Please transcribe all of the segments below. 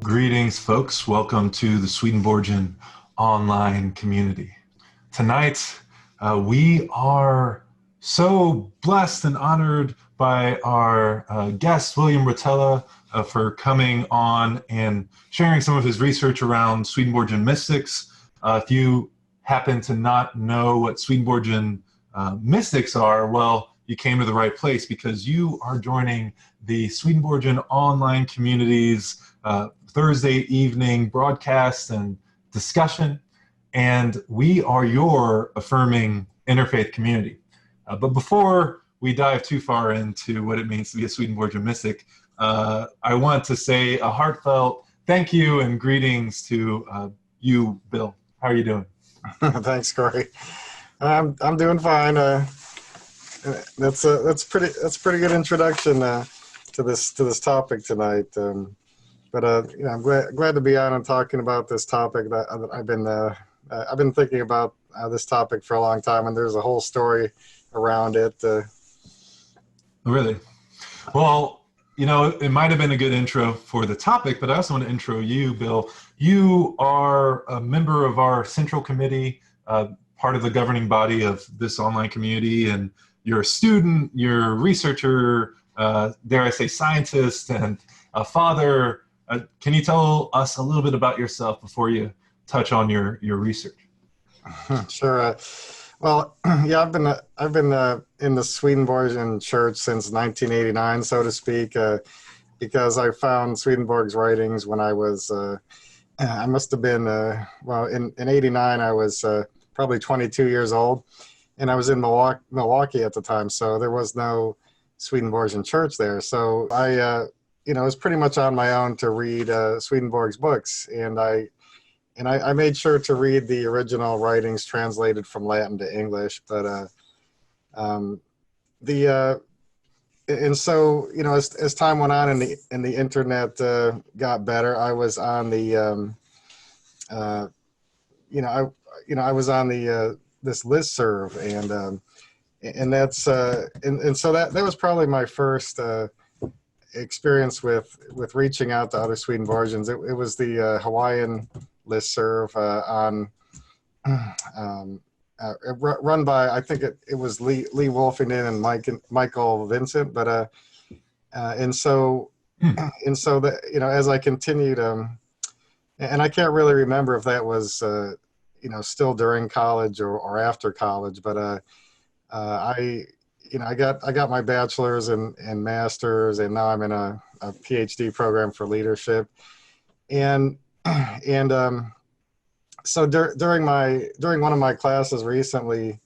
Greetings, folks. Welcome to the Swedenborgian online community. Tonight, we are so blessed and honored by our guest, William Rotella, for coming on and sharing some of his research around Swedenborgian Mystics. If you happen to not know what Swedenborgian Mystics are, well, you came to the right place because you are joining the Swedenborgian online community's Thursday evening broadcast and discussion, and we are your affirming interfaith community. But before we dive too far into what it means to be a Swedenborgian mystic, I want to say a heartfelt thank you and greetings to you, Bill. How are you doing? Thanks, Cory. I'm doing fine. That's a pretty good introduction to this topic tonight. I'm glad to be on and talking about this topic. That I've been thinking about this topic for a long time, and there's a whole story around it. Really? Well, it might have been a good intro for the topic, but I also want to intro you, Bill. You are a member of our central committee, part of the governing body of this online community, and you're a student, you're a researcher, dare I say scientist, and a father. Can you tell us a little bit about yourself before you touch on your research? Sure. Well, yeah, I've been in the Swedenborgian Church since 1989, so to speak, because I found Swedenborg's writings when I was I must have been in '89 I was probably 22 years old, and I was in Milwaukee at the time, so there was no Swedenborgian Church there. So I was pretty much on my own to read Swedenborg's books, and I made sure to read the original writings translated from Latin to English. But so as time went on and the internet got better, I was on the I was on the this listserv, and that's and so that was probably my first experience with reaching out to other Swedenborgians. It was the Hawaiian listserv run by, I think it was Lee Wolfenden and Michael Vincent, but and so that as I continued, and I can't really remember if that was still during college or after college, but I got my bachelor's and master's, and now I'm in a PhD program for leadership. So during one of my classes recently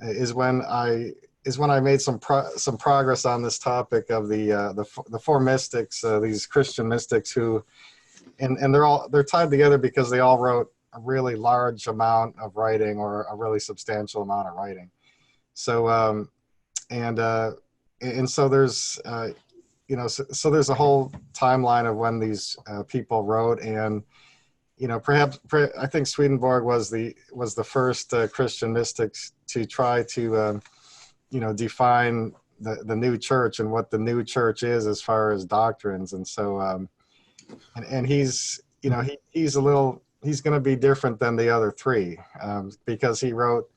is when I made some progress on this topic of the four mystics, these Christian mystics who, and they're tied together because they all wrote a really large amount of writing, or a really substantial amount of writing. So and so there's so there's a whole timeline of when these people wrote, and perhaps I think Swedenborg was the first Christian mystics to try to define the new church and what the new church is as far as doctrines. And so and he's he's going to be different than the other three, because he wrote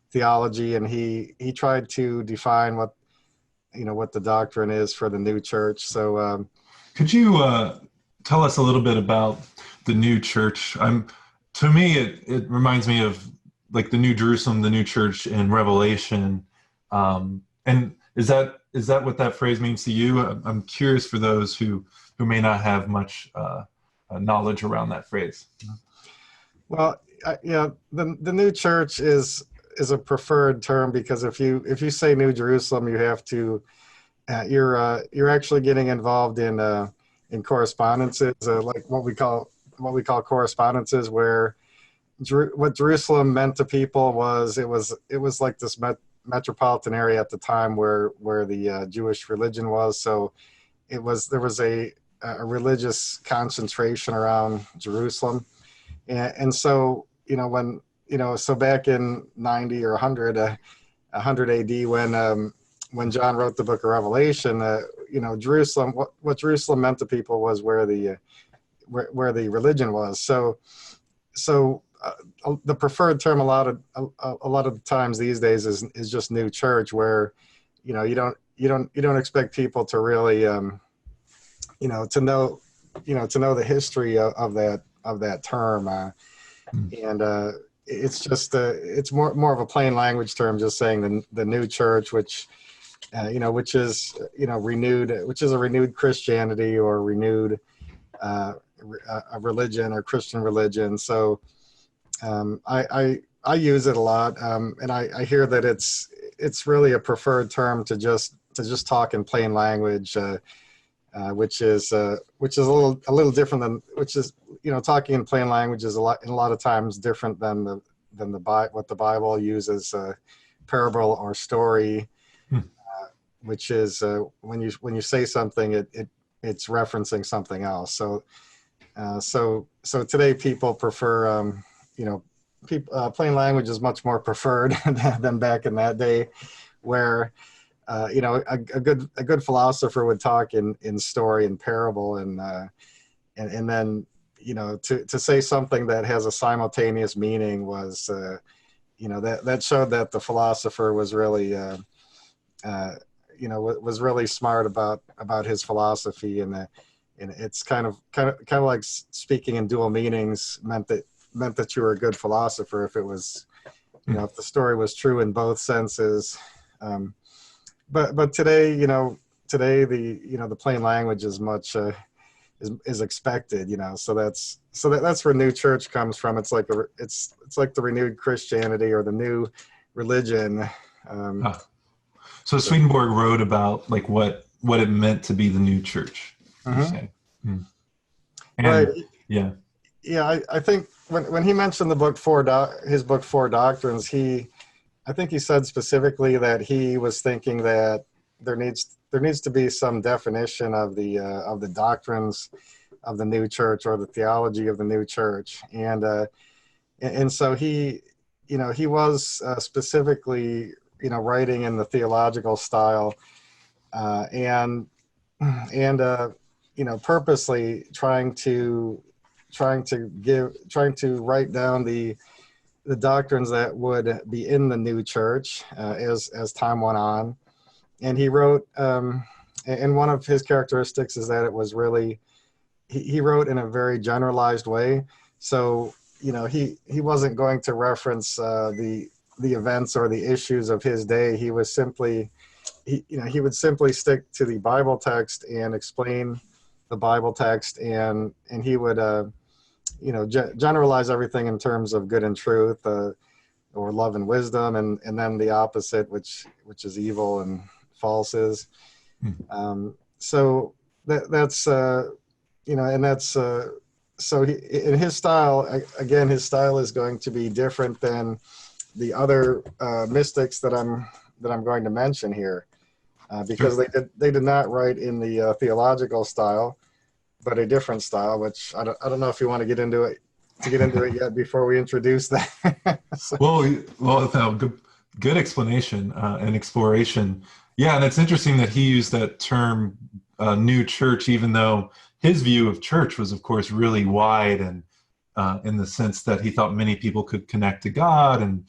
Theology, and he tried to define what the doctrine is for the new church. So could you tell us a little bit about the new church? To me, it reminds me of like the New Jerusalem, the new church in Revelation. And is that what that phrase means to you? I'm curious for those who may not have much knowledge around that phrase. Well, the new church is a preferred term, because if you say New Jerusalem, you have to you're actually getting involved in correspondences, like what we call correspondences, where what Jerusalem meant to people was it was like this metropolitan area at the time where the Jewish religion was. So there was a religious concentration around Jerusalem, and so so back in 90 or 100 AD, when John wrote the book of Revelation, Jerusalem, what Jerusalem meant to people was where the where the religion was. So the preferred term a lot of times these days is just new church, where you don't expect people to really to know the history of that term, and it's just it's more of a plain language term, just saying the new church, which which is a renewed Christianity, or renewed a religion, or Christian religion. So I use it a lot, and I hear that it's really a preferred term to just talk in plain language, which is a little different than, talking in plain language is a lot of times different than what the Bible uses, parable or story, which is when you say something, it's referencing something else. So today people prefer plain language is much more preferred than back in that day, where a good philosopher would talk in story and parable, and then to say something that has a simultaneous meaning was that showed that the philosopher was really was really smart about his philosophy, and it's kind of like speaking in dual meanings meant that you were a good philosopher if it was if the story was true in both senses. But today the plain language is much is expected, so that's where new church comes from. It's like the renewed Christianity, or the new religion. So Swedenborg wrote about like what it meant to be the new church, you say. And, right. Yeah. I think when he mentioned the book his book Four Doctrines, I think he said specifically that he was thinking that there needs to be some definition of the doctrines of the new church, or the theology of the new church, and so he was specifically writing in the theological style, and purposely trying to write down the doctrines that would be in the new church as time went on. And he wrote, and one of his characteristics is that it was really, he wrote in a very generalized way. So he wasn't going to reference the events or the issues of his day. He was simply he would simply stick to the Bible text and explain the Bible text, and he would generalize everything in terms of good and truth, or love and wisdom, and then the opposite, which is evil and false is. So that's and that's so in his style, again, his style is going to be different than the other mystics that I'm going to mention here, because they did not write in the theological style, but a different style, which I don't know if you want to get into it yet before we introduce that. So. Well, good explanation and exploration. Yeah, and it's interesting that he used that term new church, even though his view of church was, of course, really wide, and in the sense that he thought many people could connect to God and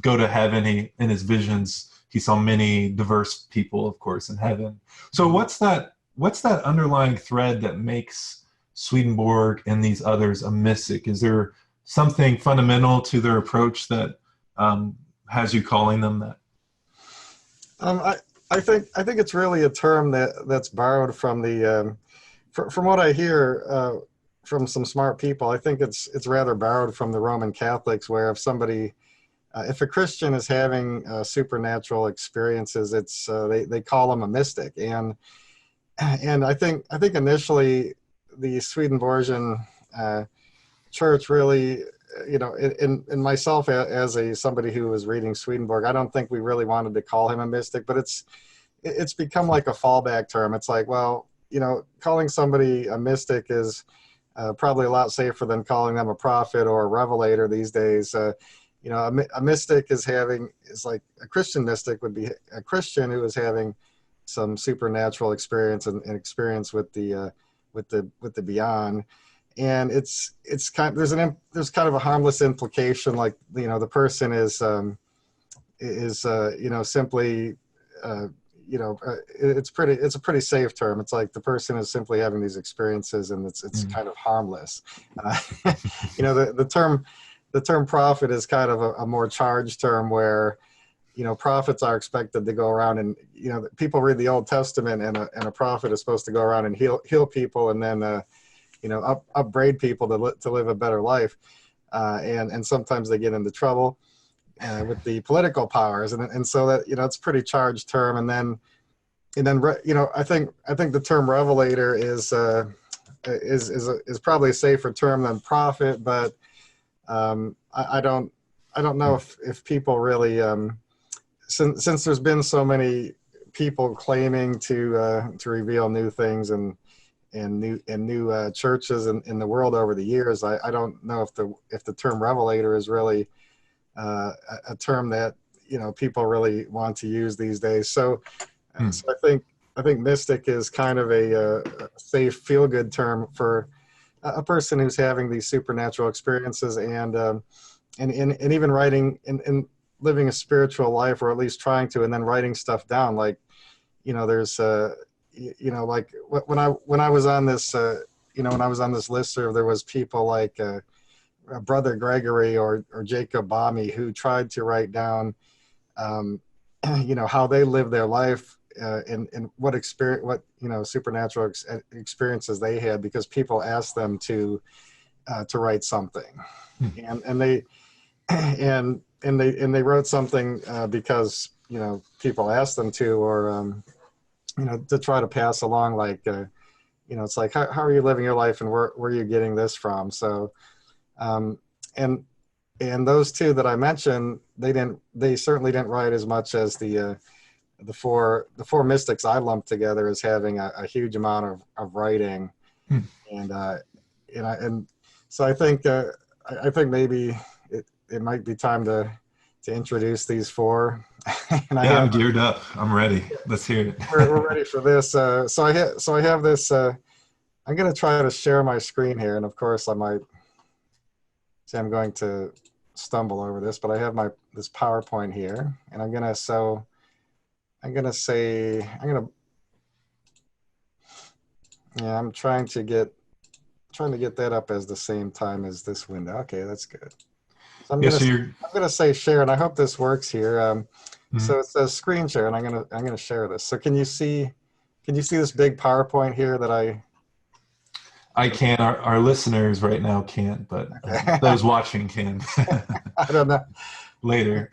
go to heaven. In his visions, he saw many diverse people, of course, in heaven. So what's that underlying thread that makes Swedenborg and these others a mystic? Is there something fundamental to their approach that has you calling them that? I think it's really a term that's borrowed from the from what I hear from some smart people. I think it's rather borrowed from the Roman Catholics, where if a Christian is having supernatural experiences, it's they call them a mystic, and I think initially the Swedenborgian church really, in myself as somebody who was reading Swedenborg, I don't think we really wanted to call him a mystic, but it's become like a fallback term. It's like, well, calling somebody a mystic is probably a lot safer than calling them a prophet or a revelator these days. A mystic is like a Christian mystic would be a Christian who is having some supernatural experience and experience with the beyond. and it's kind there's kind of a harmless implication, like, you know, the person is you know, simply you know, it's a pretty safe term. It's like the person is simply having these experiences, and it's kind of harmless. Uh, you know, the term prophet is kind of a more charged term, where, you know, prophets are expected to go around and, you know, people read the Old Testament, and a prophet is supposed to go around and heal people, and then you know, upbraid people to live a better life, and sometimes they get into trouble with the political powers, and so that, you know, it's a pretty charged term. And then you know, I think the term revelator is probably a safer term than prophet, but I don't know if people really, since there's been so many people claiming to reveal new things and new churches in the world over the years, I don't know if the term revelator is really a term that, you know, people really want to use these days. So I think mystic is kind of a safe, feel-good term for a person who's having these supernatural experiences, and even writing and living a spiritual life, or at least trying to, and then writing stuff down. Like, you know, there's you know, like when I was on this you know, when I was on this listserv, there was people like Brother Gregory or Jacob Boehme, who tried to write down you know, how they live their life, and what you know, supernatural experiences they had, because people asked them to write something, and they wrote something because, you know, people asked them to, or you know, to try to pass along, like, you know, it's like, how are you living your life, and where are you getting this from? So and those two that I mentioned, they certainly didn't write as much as the four mystics I lumped together as having a huge amount of writing. And so I think maybe it might be time to introduce these four. And I'm geared up. I'm ready. Let's hear it. We're ready for this. So I have this. I'm going to try to share my screen here, and of course I might say I'm going to stumble over this, but I have this PowerPoint here, and I'm going trying to get that up as the same time as this window. Okay, that's good. So I'm going to say share, and I hope this works here. So it says screen share, and I'm going to share this. So can you see this big PowerPoint here that I can. Our listeners right now can't, but those watching can. I don't know. Later.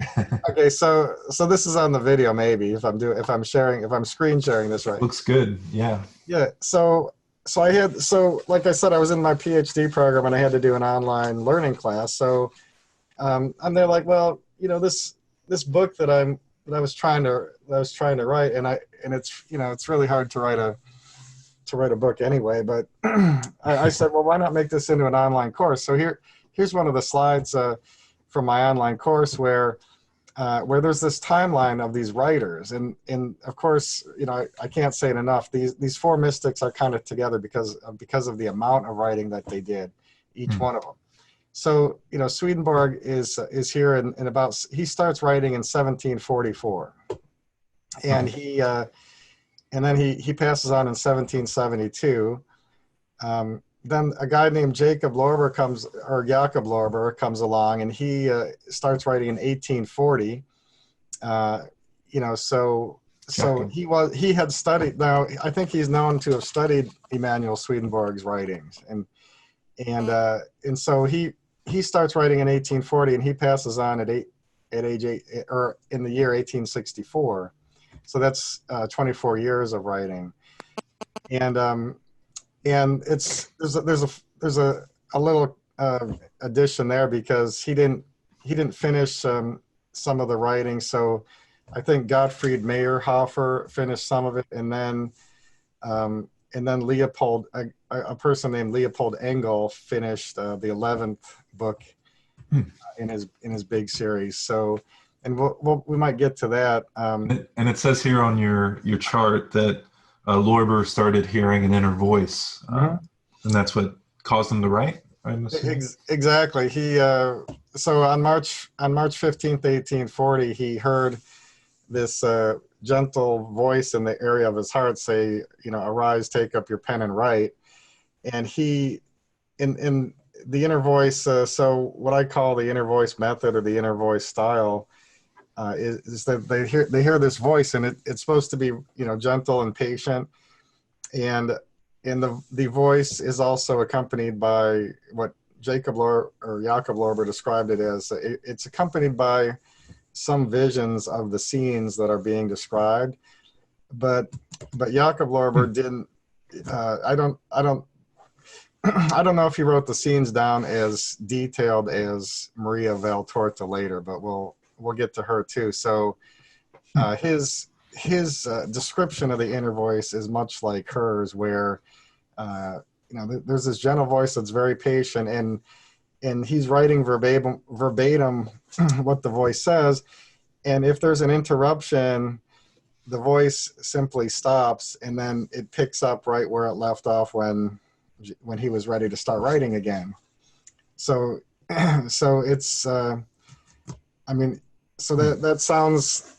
Okay, so this is on the video, maybe, if I'm screen sharing this right. Looks good. Yeah. Yeah. So like I said, I was in my PhD program, and I had to do an online learning class. So and they're like, well, you know, this book that I was trying to write, and it's, you know, it's really hard to write a book anyway, but I said, well, why not make this into an online course? So here's one of the slides from my online course where there's this timeline of these writers, and of course, you know, I can't say it enough. These four mystics are kind of together because of the amount of writing that they did, each one of them. So, you know, Swedenborg is here in about, he starts writing in 1744, and then he passes on in 1772. Then a guy named Jacob Lorber comes along, and he starts writing in 1840. You know, so he had studied. Now I think he's known to have studied Emanuel Swedenborg's writings, and so he starts writing in 1840, and he passes on at age 8, or in the year 1864. So that's 24 years of writing, and there's a little addition there, because he didn't finish some of the writing. So I think Gottfried Meyerhofer finished some of it, and then Leopold, a person named Leopold Engel, finished the 11th book in his big series. So. And we might get to that. And it says here on your chart that Lorber started hearing an inner voice, and that's what caused him to write, I'm assuming? Exactly. He so on March 15th, 1840, he heard this gentle voice in the area of his heart say, arise, take up your pen and write. And he, in the inner voice, so what I call the inner voice method or the inner voice style, is that they hear this voice, and it's supposed to be gentle and patient, and the voice is also accompanied by what Jacob Lorber described it as. It's accompanied by some visions of the scenes that are being described, but Jacob Lorber didn't. I don't I don't know if he wrote the scenes down as detailed as Maria Valtorta later, but we'll get to her too. So his description of the inner voice is much like hers, where there's this gentle voice that's very patient, and he's writing verbatim what the voice says. And if there's an interruption, the voice simply stops, and then it picks up right where it left off when he was ready to start writing again. So it's so that sounds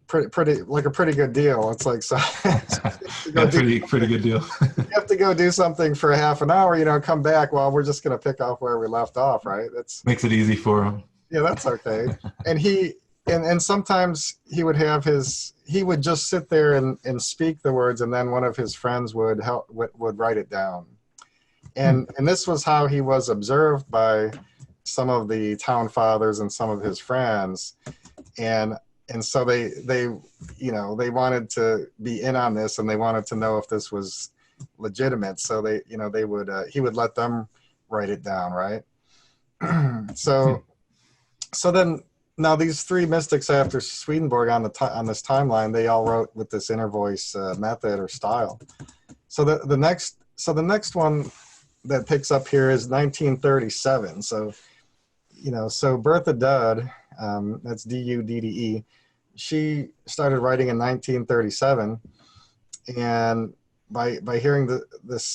pretty like a pretty good deal. It's like, so pretty good deal. You have to go do something for half an hour, come back. Well, we're just going to pick up where we left off, right? That's makes it easy for him. Yeah, that's okay. And sometimes he would just sit there and speak the words, and then one of his friends would write it down. And this was how he was observed by some of the town fathers and some of his friends. And so they wanted to be in on this, and they wanted to know if this was legitimate. So he would let them write it down, right? So then, now these three mystics after Swedenborg on this timeline, they all wrote with this inner voice method or style. So the next one that picks up here is 1937. So Bertha Dudd, that's D-U-D-D-E, she started writing in 1937, and by hearing this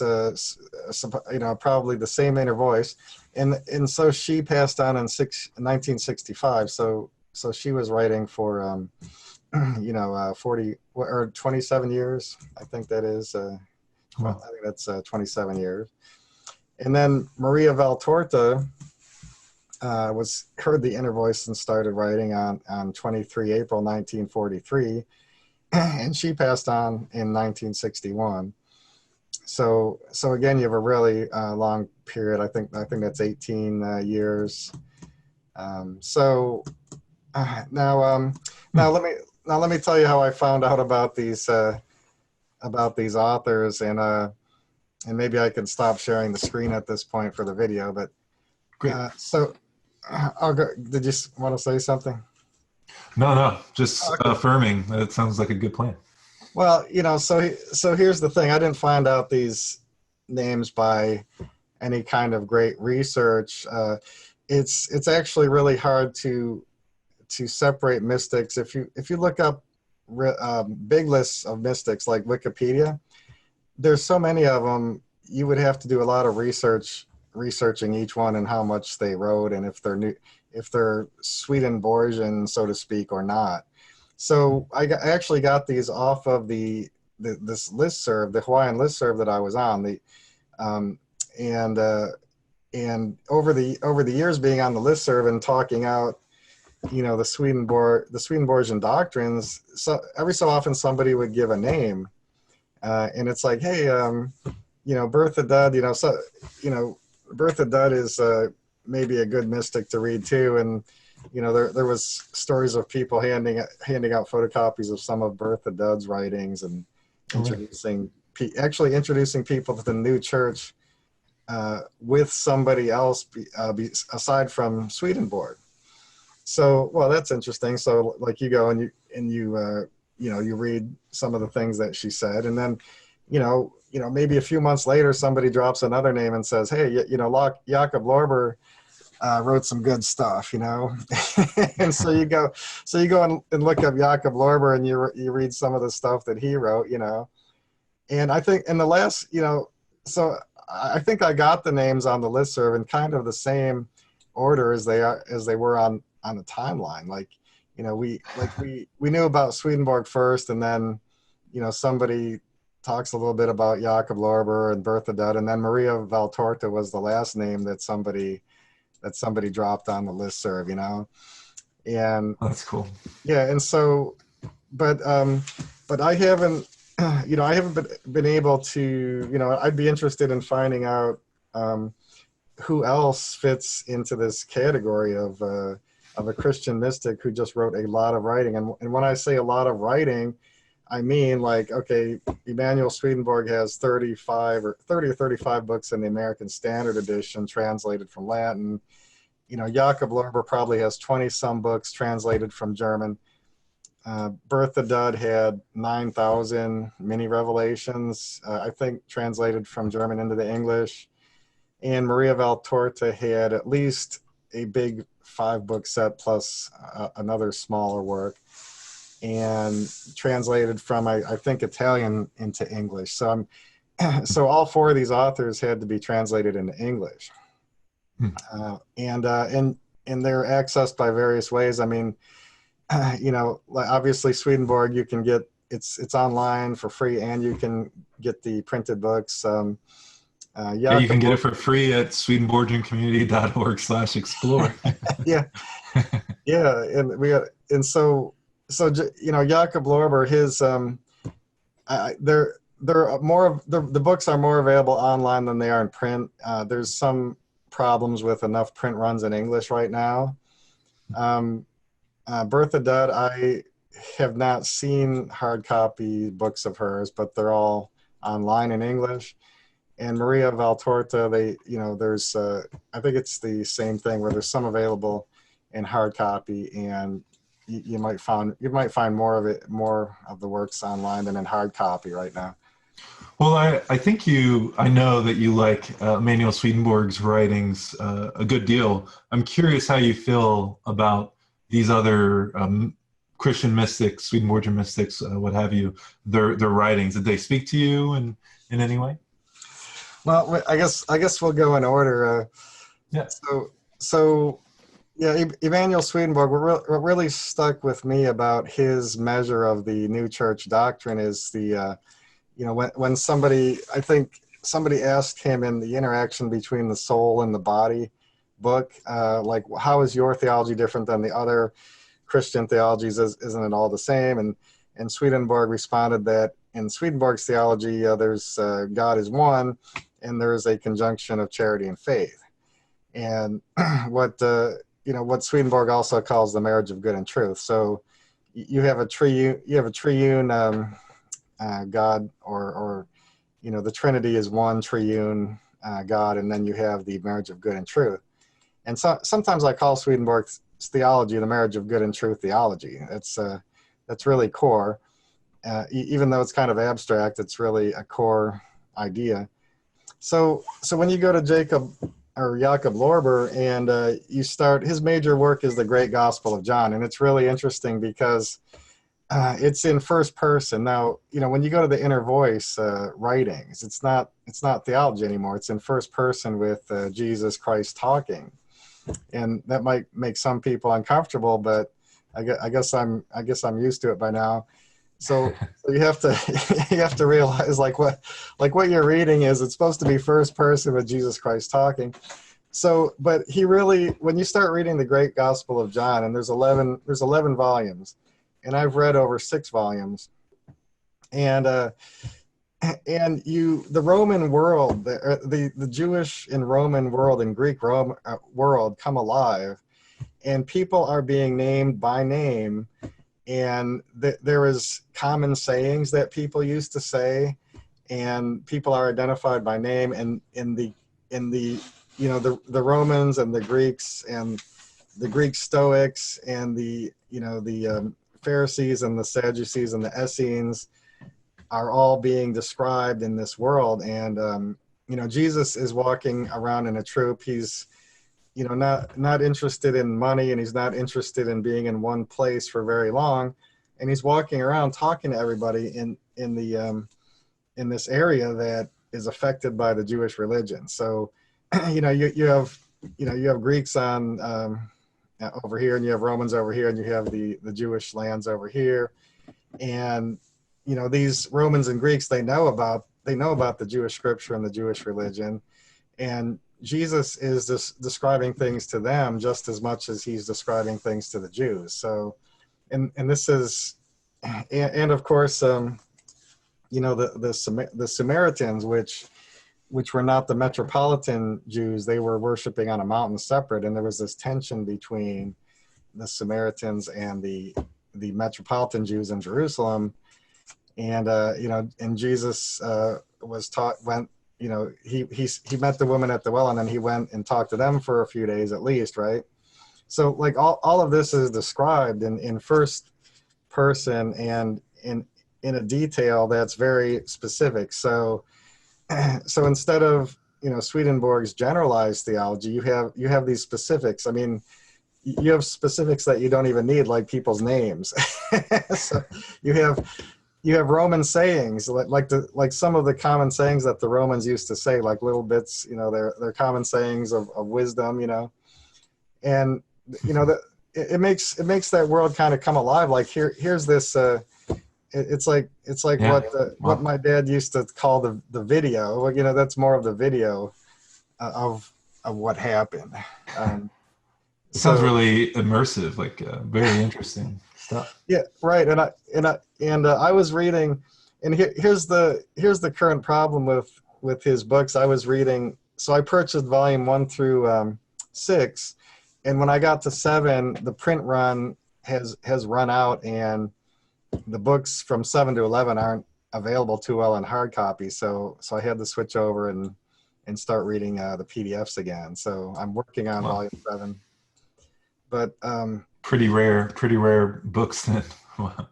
probably the same inner voice, and so she passed on in 1965. So she was writing for 40 or 27 years. I think that is. I think that's 27 years. And then Maria Valtorta heard the inner voice and started writing on 23 April 1943, and she passed on in 1961. So again, you have a really long period. I think that's 18 years. Now let me tell you how I found out about these authors, and maybe I can stop sharing the screen at this point for the video. But I'll go. Did you want to say something? No, just affirming. That sounds like a good plan. Well, so here's the thing. I didn't find out these names by any kind of great research. It's actually really hard to separate mystics. If you look up big lists of mystics like Wikipedia, there's so many of them. You would have to do a lot of researching each one and how much they wrote, and if they're Swedenborgian, so to speak, or not. So I actually got these off of this listserv, the Hawaiian listserv that I was on. And over the years being on the listserv and talking out, the Swedenborgian doctrines, so every so often somebody would give a name, and it's like, hey, Bertha Dudd, Bertha Dudd is maybe a good mystic to read too, and there was stories of people handing out photocopies of some of Bertha Dudd's writings, and introducing people to the new church with somebody else aside from Swedenborg. So, well, that's interesting. So, like, you go and you read some of the things that she said, and then maybe a few months later somebody drops another name and says, hey, Jacob Lorber wrote some good stuff, and so you go and look up Jacob Lorber, and you read some of the stuff that he wrote, And I think in the last, so I think I got the names on the listserv in kind of the same order as they were on the timeline. Like, we knew about Swedenborg first, and then, somebody talks a little bit about Jakob Lorber and Bertha Dudd, and then Maria Valtorta was the last name that somebody dropped on the listserv, and Oh, that's cool. yeah, and so, but I haven't, I haven't been able to, I'd be interested in finding out who else fits into this category of a Christian mystic who just wrote a lot of writing. And when I say a lot of writing, I mean, like, okay, Emanuel Swedenborg has 30 or 35 books in the American Standard Edition translated from Latin. Jakob Lorber probably has 20 some books translated from German. Bertha Dudd had 9,000 mini revelations, I think, translated from German into the English. And Maria Valtorta had at least a big 5-book set plus another smaller work, and translated from, I think, Italian into English. So so all 4 of these authors had to be translated into English. And they're accessed by various ways. I mean, obviously Swedenborg, you can get, it's online for free, and you can get the printed books. Yeah, you can get it for free at swedenborgiancommunity.org/explore. Yeah. Yeah. And so Jakob Lorber, his, they're more of the books are more available online than they are in print. There's some problems with enough print runs in English right now. Bertha Dudd, I have not seen hard copy books of hers, but they're all online in English. And Maria Valtorta, there's, I think it's the same thing where there's some available in hard copy, and you might find more of the works online than in hard copy right now. Well, I think I know that you like Emanuel Swedenborg's writings a good deal. I'm curious how you feel about these other Christian mystics, Swedenborgian mystics, what have you, their writings. Did they speak to you in any way? Well, I guess we'll go in order. Yeah. So yeah, Emanuel Swedenborg, what really stuck with me about his measure of the New Church doctrine is the, when somebody asked him in the interaction between the soul and the body book, like, how is your theology different than the other Christian theologies? Isn't it all the same? And Swedenborg responded that in Swedenborg's theology, there's God is one, and there is a conjunction of charity and faith. And what Swedenborg also calls the marriage of good and truth. So you have a triune God, or the Trinity is one triune God, and then you have the marriage of good and truth. And so sometimes I call Swedenborg's theology the marriage of good and truth theology. That's really core. Even though it's kind of abstract, it's really a core idea. So when you go to Jakob Lorber, and you start, his major work is the Great Gospel of John, and it's really interesting because it's in first person. Now, when you go to the inner voice writings, it's not theology anymore. It's in first person with Jesus Christ talking, and that might make some people uncomfortable, but I guess I'm used to it by now. So you have to realize what you're reading is, it's supposed to be first person with Jesus Christ talking. So, but he really, when you start reading the Great Gospel of John, and there's 11 volumes, and I've read over 6 volumes, and the Roman world, the Jewish and Roman world and Greek world come alive, and people are being named by name. And there is common sayings that people used to say, and people are identified by name. And in the Romans and the Greeks and the Greek Stoics and the Pharisees and the Sadducees and the Essenes are all being described in this world. And Jesus is walking around in a troop. He's not interested in money, and he's not interested in being in one place for very long. And he's walking around talking to everybody in the in this area that is affected by the Jewish religion. So, you have Greeks on over here, and you have Romans over here, and you have the Jewish lands over here, and these Romans and Greeks, they know about the Jewish scripture and the Jewish religion, and Jesus is just describing things to them just as much as he's describing things to the Jews. So, and this is, and of course, the Samaritans, which were not the metropolitan Jews, they were worshiping on a mountain separate, and there was this tension between the Samaritans and the metropolitan Jews in Jerusalem. And and Jesus he met the woman at the well, and then he went and talked to them for a few days at least, right? So like all of this is described in first person and in a detail that's very specific. So instead of Swedenborg's generalized theology, you have these specifics. I mean, you have specifics that you don't even need, like people's names. So you have Roman sayings, like some of the common sayings that the Romans used to say, like little bits, they're common sayings of wisdom, and it makes that world kind of come alive. Like here's this. It's like yeah. What my dad used to call the video. Well, that's more of the video of what happened. Sounds really immersive, like very interesting stuff. Yeah, right. And I was reading, and here's the current problem with his books. I was reading, so I purchased volume 1 through 6, and when I got to 7, the print run has run out, and the books from 7 to 11 aren't available too well in hard copy. So I had to switch over and start reading the PDFs again. So I'm working on volume 7. But pretty rare books then. Wow.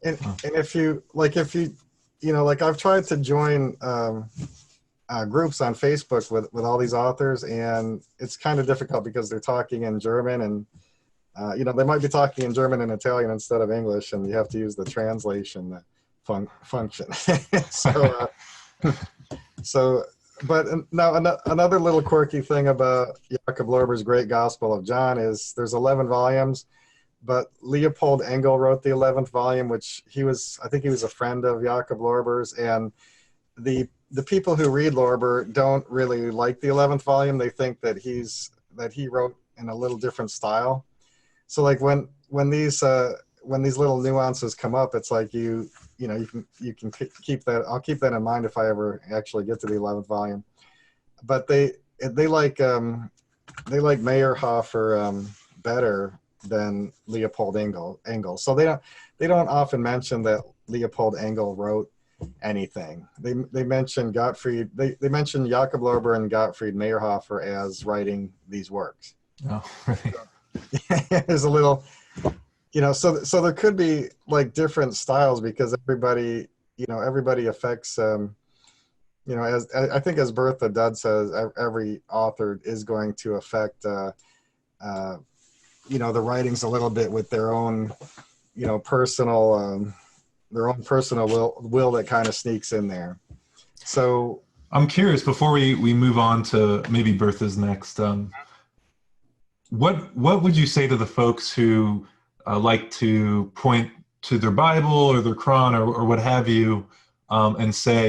And if you I've tried to join groups on Facebook with all these authors, and it's kind of difficult because they're talking in German, and they might be talking in German and Italian instead of English, and you have to use the translation function. But now another little quirky thing about Jakob Lorber's Great Gospel of John is there's 11 volumes, but Leopold Engel wrote the 11th volume, which I think he was a friend of Jakob Lorber's, and the people who read Lorber don't really like the 11th volume. They think that he wrote in a little different style. So like when these little nuances come up, it's like you can keep that. I'll keep that in mind if I ever actually get to the 11th volume. But they like Meyerhofer better than Leopold Engel. So they don't often mention that Leopold Engel wrote anything. They mention Gottfried. They mention Jakob Lorber and Gottfried Meyerhofer as writing these works. Oh, really? There's a little. So there could be like different styles because everybody affects, as I think as Bertha Dudd says, every author is going to affect, the writings a little bit with their own, personal will that kind of sneaks in there. So I'm curious, before we move on to maybe Bertha's next, what would you say to the folks who like to point to their Bible or their Quran or what have you, and say,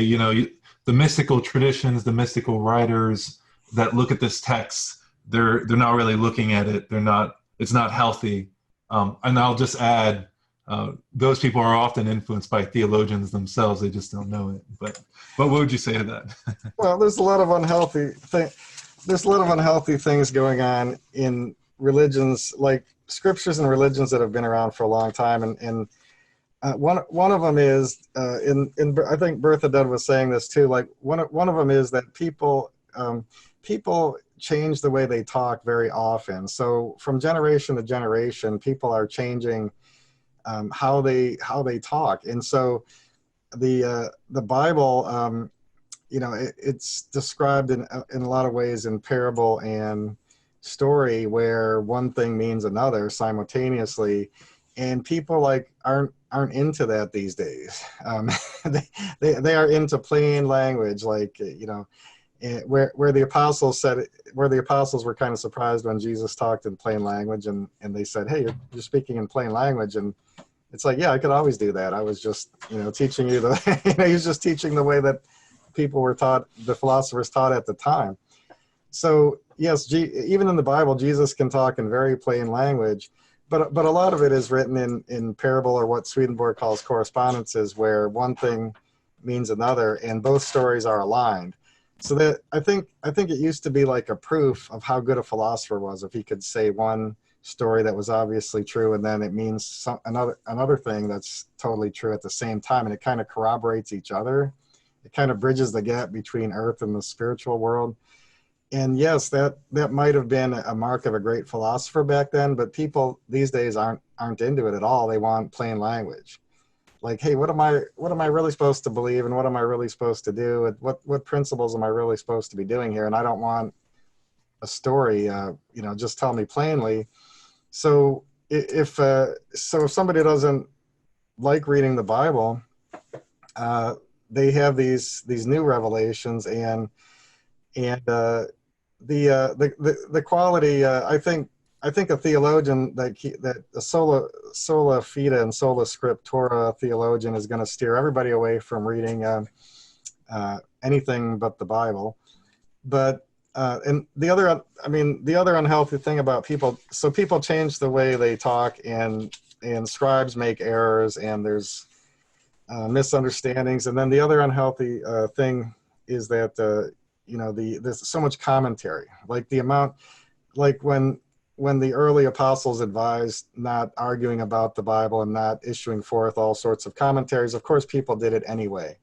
the mystical traditions, the mystical writers that look at this text, they're not really looking at it. It's not healthy. And I'll just add, those people are often influenced by theologians themselves. They just don't know it. But what would you say to that? Well, there's a lot of unhealthy things going on in religions, like scriptures and religions that have been around for a long time, and one of them is I think Bertha Dudd was saying this too. Like one of them is that people change the way they talk very often. So from generation to generation, people are changing how they talk, and so the Bible, it's described in a lot of ways in parable and story, where one thing means another simultaneously, and people aren't aren't into that these days. They are into plain language, like, where the apostles where the apostles were kind of surprised when Jesus talked in plain language, and they said, "Hey, you're speaking in plain language," and it's like, yeah, I could always do that. I was just, teaching you he was just teaching the way that people were taught, the philosophers taught at the time. So yes, even in the Bible, Jesus can talk in very plain language, but a lot of it is written in parable, or what Swedenborg calls correspondences, where one thing means another, and both stories are aligned. So that I think it used to be like a proof of how good a philosopher was if he could say one story that was obviously true, and then it means another thing that's totally true at the same time, and it kind of corroborates each other. It kind of bridges the gap between earth and the spiritual world. And yes, that might have been a mark of a great philosopher back then, but people these days aren't into it at all. They want plain language. Like, hey, what am I really supposed to believe, and what am I really supposed to do, and what principles am I really supposed to be doing here? And I don't want a story, just tell me plainly. So if somebody doesn't like reading the Bible, they have these new revelations, and the quality. I think a theologian that a sola fide and sola scriptura theologian is going to steer everybody away from reading anything but the Bible. But and the other unhealthy thing about people, so people change the way they talk, and scribes make errors, and there's misunderstandings. And then the other unhealthy thing is that there's so much commentary, like the amount, like when the early apostles advised not arguing about the Bible and not issuing forth all sorts of commentaries, of course people did it anyway.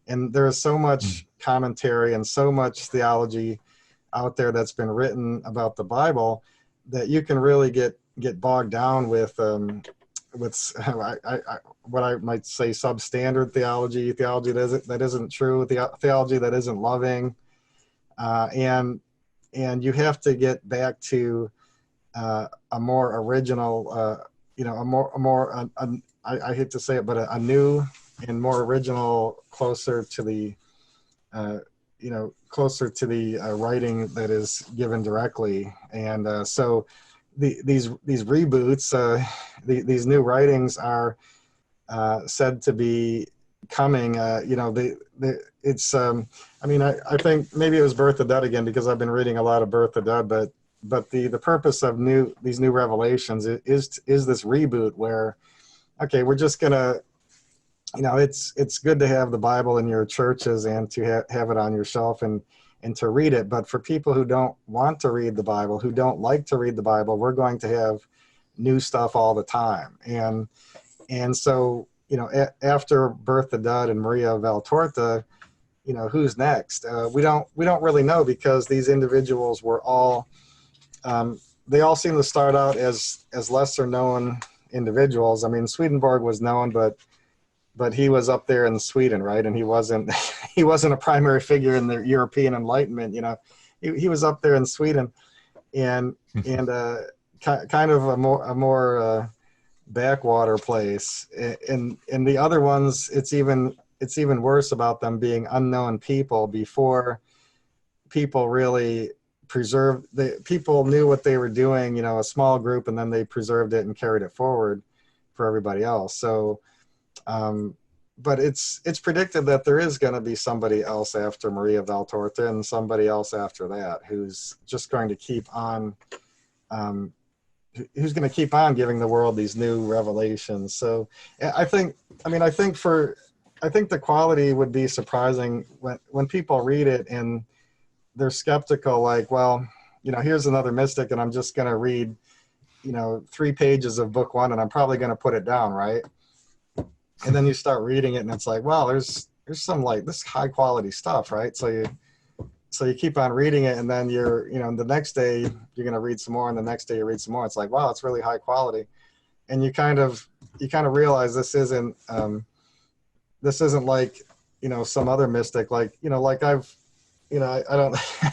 And there is so much commentary and so much theology out there that's been written about the Bible that you can really get bogged down with what I might say substandard theology that isn't true, theology that isn't loving, and you have to get back to a more original, I hate to say it, but a new and more original, closer to the writing that is given directly. And so these reboots, these new writings are said to be coming. I think maybe it was Birth of Dead again, because I've been reading a lot of Birth of Dead, but the purpose of these new revelations is this reboot where, okay, we're just gonna, it's good to have the Bible in your churches and to have it on your shelf and to read it. But for people who don't want to read the Bible, who don't like to read the Bible, we're going to have new stuff all the time. And so, after Bertha Dudd and Maria Valtorta, who's next? We don't really know, because these individuals were all, they all seem to start out as lesser known individuals. I mean, Swedenborg was known, but he was up there in Sweden, right? And he wasn't a primary figure in the European Enlightenment. He was up there in Sweden, and kind of a more backwater place. And the other ones, it's even worse about them being unknown people before people really preserved. People knew what they were doing, a small group, and then they preserved it and carried it forward for everybody else. So, but it's predicted that there is going to be somebody else after Maria Valtorta, and somebody else after that, who's just going to keep on, who's going to keep on giving the world these new revelations. So I think the quality would be surprising when people read it and they're skeptical, like, well, here's another mystic, and I'm just going to read, 3 pages of book 1, and I'm probably going to put it down, right? And then you start reading it, and it's like, wow, there's some, like, this high quality stuff, right? So you keep on reading it, and then you're, the next day you're going to read some more, and the next day you read some more. It's like, wow, it's really high quality. And you kind of realize this isn't like, some other mystic, like, like I've, I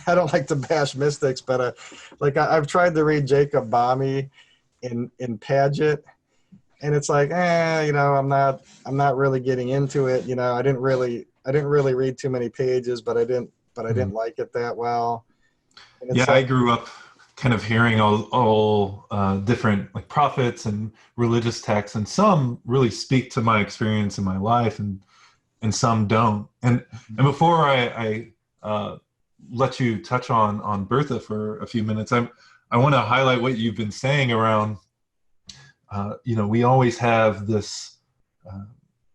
don't like to bash mystics, but like I've tried to read Jacob Boehme in Paget, and it's like, I'm not really getting into it. I didn't really read too many pages, but I didn't like it that well. And Yeah, it's I like, grew up kind of hearing all different like prophets and religious texts, and some really speak to my experience in my life, and some don't. And before I let you touch on Bertha for a few minutes, I want to highlight what you've been saying around. We always have this uh,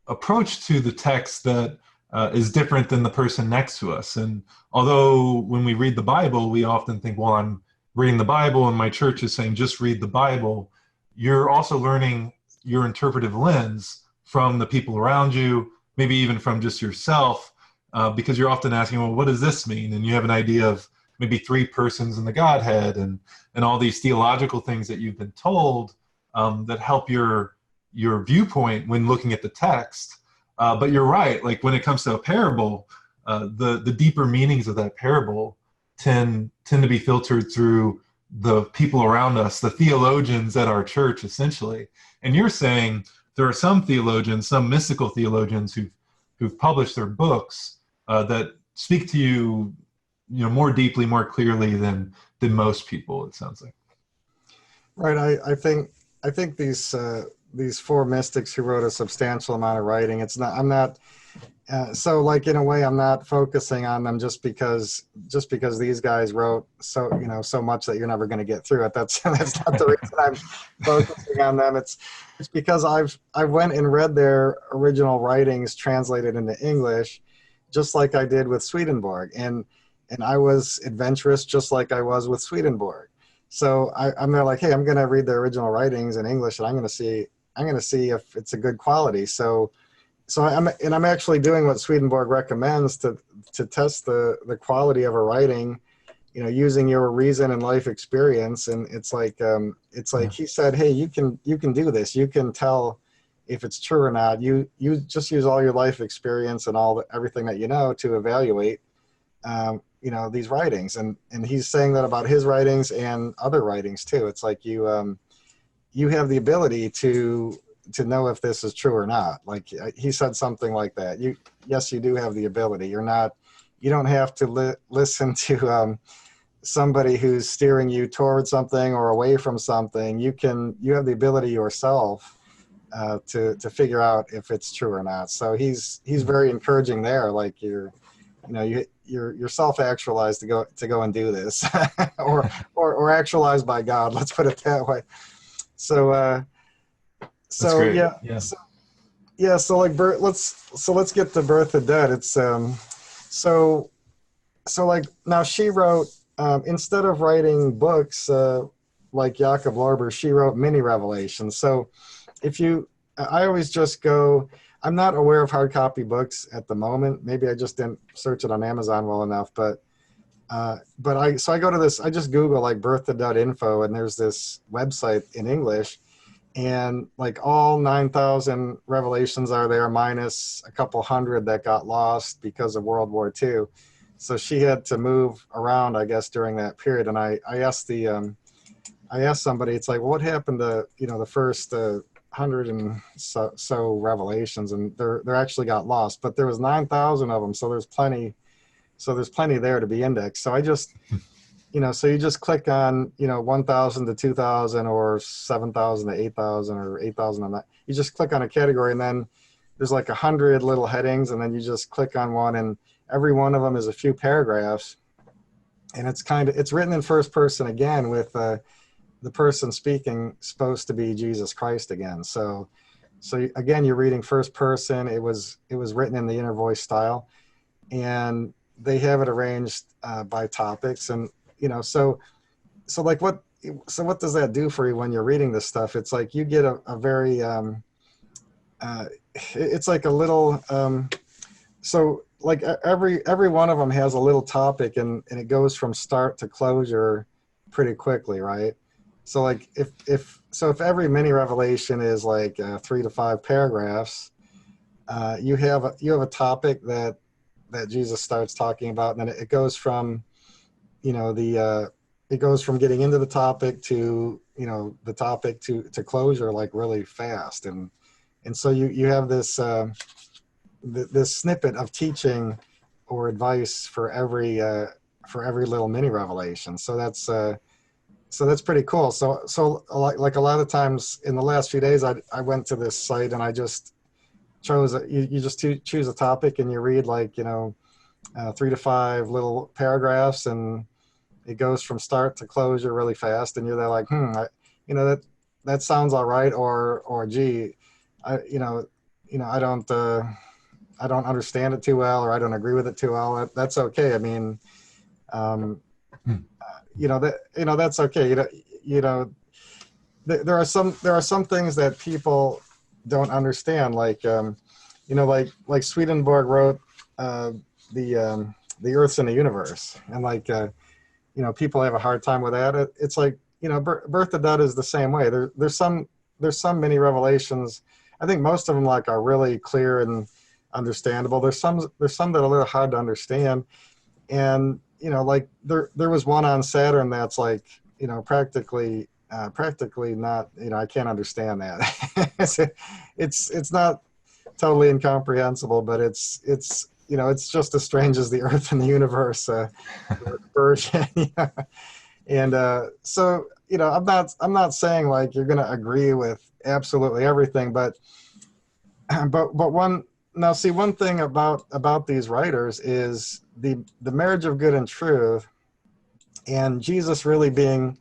approach to the text that is different than the person next to us. And although when we read the Bible, we often think, well, I'm reading the Bible and my church is saying just read the Bible, you're also learning your interpretive lens from the people around you, maybe even from just yourself, because you're often asking, well, what does this mean? And you have an idea of maybe three persons in the Godhead, and all these theological things that you've been told that help your viewpoint when looking at the text. But you're right, like when it comes to a parable, the deeper meanings of that parable tend to be filtered through the people around us, the theologians at our church, essentially. And you're saying there are some theologians, some mystical theologians who've published their books that speak to you, more deeply, more clearly than most people. It sounds like. right. I think these four mystics who wrote a substantial amount of writing. It's not. I'm not. So like in a way, I'm not focusing on them just because these guys wrote so much that you're never going to get through it. That's not the reason I'm focusing on them. It's because I went and read their original writings translated into English, just like I did with Swedenborg, and I was adventurous just like I was with Swedenborg. So I'm there like, hey, I'm going to read their original writings in English, and I'm going to see if it's a good quality. So I'm actually doing what Swedenborg recommends to test the quality of a writing, using your reason and life experience. And it's like he said, hey, you can do this. You can tell if it's true or not. You just use all your life experience and everything that you know to evaluate, these writings. And he's saying that about his writings and other writings too. It's like you have the ability to know if this is true or not. Like he said something like that. Yes, you do have the ability. You don't have to listen to somebody who's steering you towards something or away from something. You have the ability yourself to figure out if it's true or not. So he's very encouraging there. Like you're self-actualized to go and do this, or actualized by God. Let's put it that way. So. That's great. Yeah. So like let's get to Birth of Dead. It's so like now she wrote instead of writing books like Jakob Lorber, she wrote mini revelations. So I always just go. I'm not aware of hard copy books at the moment. Maybe I just didn't search it on Amazon well enough. But I go to this. I just Google like Birth of Dead info, and there's this website in English. And like all 9,000 revelations are there, minus a couple hundred that got lost because of World War II. So she had to move around, I guess, during that period. And I asked somebody, it's like, well, what happened to the first 100 and so revelations, and they're actually got lost. But there was 9,000 of them, so there's plenty there to be indexed. So I just so you just click on, 1,000 to 2,000 or 7,000 to 8,000 or 8,000 on that. You just click on a category, and then there's like 100 little headings, and then you just click on one, and every one of them is a few paragraphs. And it's written in first person again, with the person speaking supposed to be Jesus Christ again. So again, you're reading first person. It was written in the inner voice style, and they have it arranged by topics. And so what does that do for you when you're reading this stuff? It's like you get a very it's like a little so like every one of them has a little topic, and it goes from start to closure pretty quickly, right? So like if every mini revelation is like 3 to 5 paragraphs, you have a topic that Jesus starts talking about, and then it goes from the it goes from getting into the topic to, the topic to closure, like really fast. And so you have this, this snippet of teaching or advice for every little mini revelation. So that's pretty cool. So like a lot of times in the last few days, I went to this site and I just chose you just choose a topic and you read, like, 3 to 5 little paragraphs, and it goes from start to closure really fast, and you're there like, that sounds all right, or gee, I I don't understand it too well, or I don't agree with it too well. That's okay. I mean, um, Hmm. that's okay. There are some things that people don't understand, like, like Swedenborg wrote, uh, the Earth's in the universe, and like, people have a hard time with that. It's like, Birth of Dud is the same way. There's some mini revelations. I think most of them, like, are really clear and understandable. There's some that are a little hard to understand, and like there was one on Saturn that's like, practically not, I can't understand that. It's not totally incomprehensible, but it's just as strange as the Earth and the universe version. And so, I'm not saying like you're going to agree with absolutely everything, but one thing about these writers is the marriage of good and truth, and Jesus really being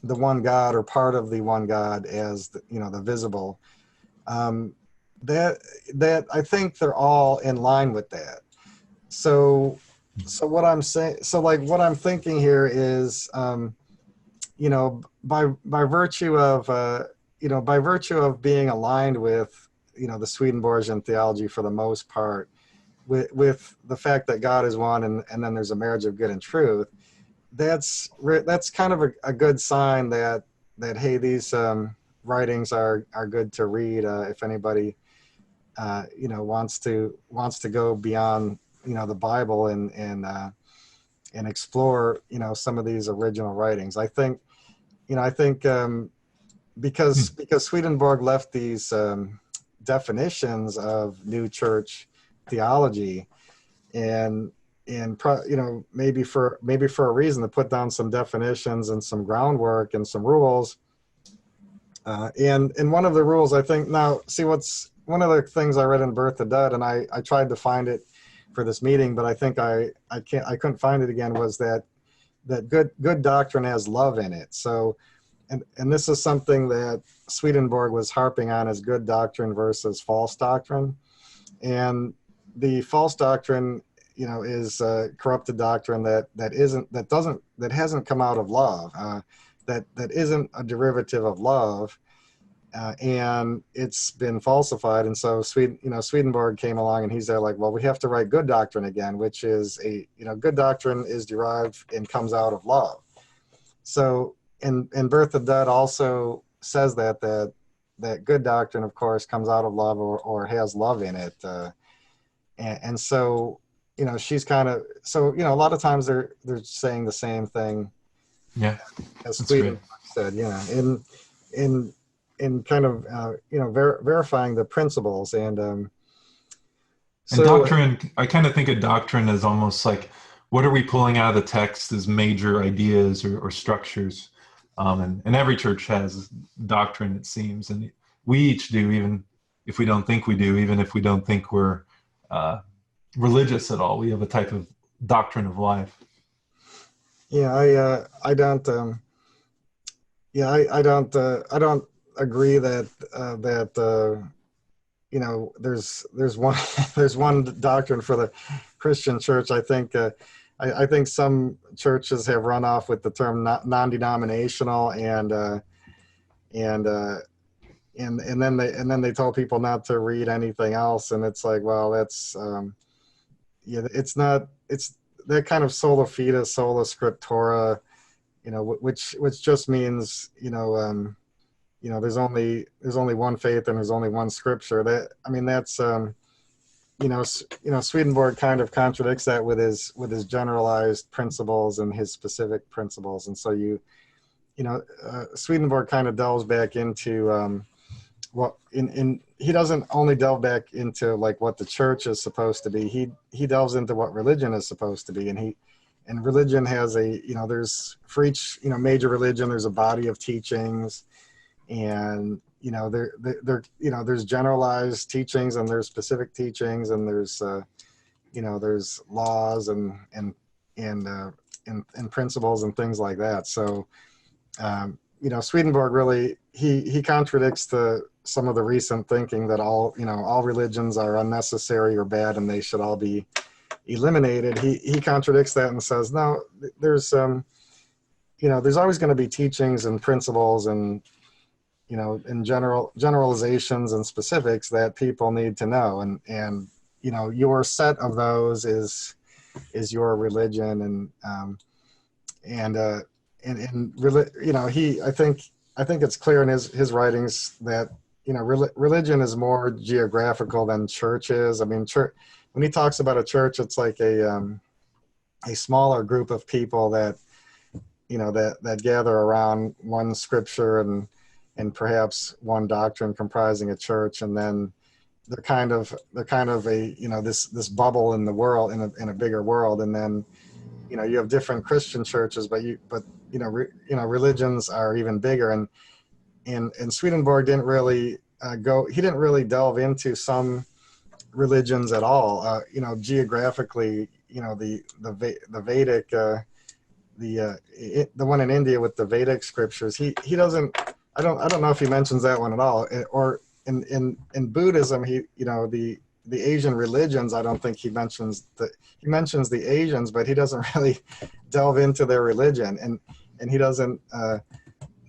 the one God, or part of the one God, as the visible. Um, that I think they're all in line with that. So what I'm saying, so like what I'm thinking here is, by virtue of being aligned with, the Swedenborgian theology for the most part, with the fact that God is one, and then there's a marriage of good and truth. That's kind of a good sign that hey, these writings are good to read, if anybody wants to go beyond, the Bible, and explore, some of these original writings. I think Hmm. because Swedenborg left these definitions of New Church theology, and maybe for a reason, to put down some definitions and some groundwork and some rules. And one of the rules, I think, now, see, what's one of the things I read in Birth of Dud, and I tried to find it for this meeting, but I think I couldn't find it again, was that good doctrine has love in it. So, and this is something that Swedenborg was harping on, as good doctrine versus false doctrine. And the false doctrine, is corrupted doctrine that hasn't come out of love, that isn't a derivative of love, and it's been falsified. And so Swedenborg came along, and he's there like, well, we have to write good doctrine again, which is good doctrine is derived and comes out of love. So, and Birth of Dud also says that good doctrine, of course, comes out of love, or has love in it. And so, she's kind of, so, a lot of times they're saying the same thing Yeah, as that's great. Swedenborg said, in kind of, verifying the principles. And And so, doctrine, I kind of think of doctrine as almost like, what are we pulling out of the text as major ideas or structures? And every church has doctrine, it seems, and we each do, even if we don't think we do, even if we don't think we're uh, religious at all. We have a type of doctrine of life. yeah, I don't, I don't agree that there's one there's one doctrine for the Christian church. I think some churches have run off with the term non-denominational, and then they told people not to read anything else, and it's like, well, that's it's not, it's that kind of sola fide, sola scriptura, which just means, there's only one faith, and there's only one scripture. That, I mean, that's Swedenborg kind of contradicts that with his generalized principles and his specific principles. And so Swedenborg kind of delves back into he doesn't only delve back into like what the church is supposed to be. He delves into what religion is supposed to be, and religion has there's for each major religion there's a body of teachings, and there's generalized teachings and there's specific teachings, and there's there's laws and principles and things like that. So Swedenborg really he contradicts some of the recent thinking that all religions are unnecessary or bad and they should all be eliminated. He contradicts that and says, no, there's there's always going to be teachings and principles and in generalizations and specifics that people need to know, and your set of those is your religion, I think it's clear in his writings that religion is more geographical than church is. I mean, when he talks about a church, it's like a smaller group of people that that gather around one scripture and perhaps one doctrine comprising a church, and then they're kind of a this bubble in the world, in a bigger world, and then you have different Christian churches, but religions are even bigger, and Swedenborg didn't really he didn't really delve into some religions at all. Geographically, the Vedic, the one in India with the Vedic scriptures, he doesn't. I don't know if he mentions that one at all. Or in Buddhism, the Asian religions, I don't think he mentions he mentions the Asians, but he doesn't really delve into their religion, and he doesn't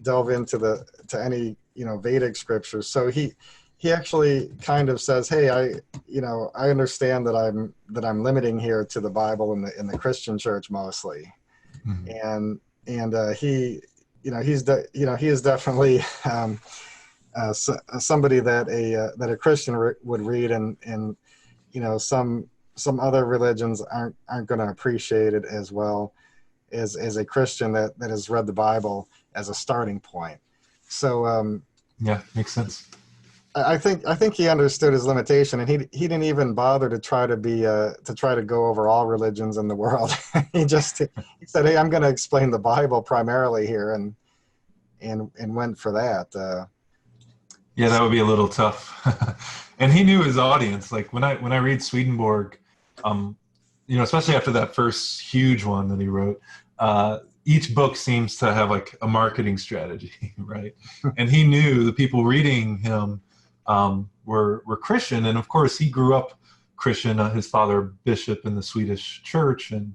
delve into any Vedic scriptures. So he actually kind of says, hey, I understand that I'm limiting here to the Bible and the Christian church mostly. Mm-hmm. and he is definitely somebody that a Christian would read, and some other religions aren't going to appreciate it as well as a Christian that has read the Bible as a starting point. So yeah, makes sense. I think he understood his limitation, and he didn't even bother to try to go over all religions in the world. he said, hey, I'm going to explain the Bible primarily here, and went for that. Yeah, that would be a little tough. And he knew his audience. Like when I read Swedenborg, especially after that first huge one that he wrote, each book seems to have like a marketing strategy, right? And he knew the people reading him were Christian, and of course he grew up Christian. His father bishop in the Swedish church, and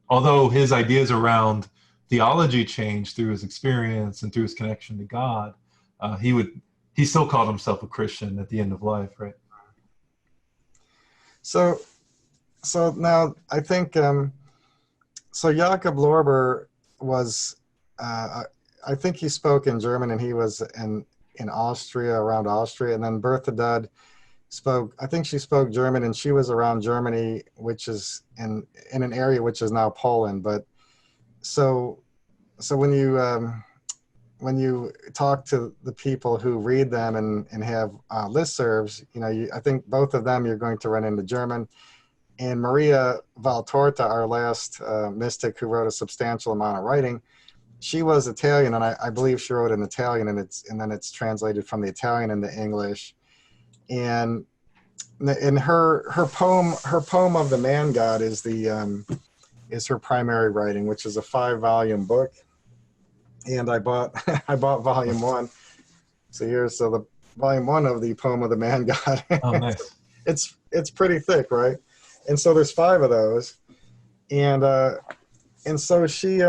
although his ideas around theology changed through his experience and through his connection to God, he still called himself a Christian at the end of life, right? So now I think Jakob Lorber was I think he spoke in German, and he was in Austria, around Austria, and then Bertha Dudd I think she spoke German, and she was around Germany, which is in an area which is now Poland. But so when you talk to the people who read them and have listservs, I think both of them you're going to run into German. And Maria Valtorta, our last mystic who wrote a substantial amount of writing, she was Italian, and I believe she wrote in Italian, and then it's translated from the Italian into English. And her poem of the Man God is her primary writing, which is a 5-volume book. And I bought volume 1. So the volume 1 of the poem of the Man God. Oh, nice. It's pretty thick, right? And so there's 5 of those, and so she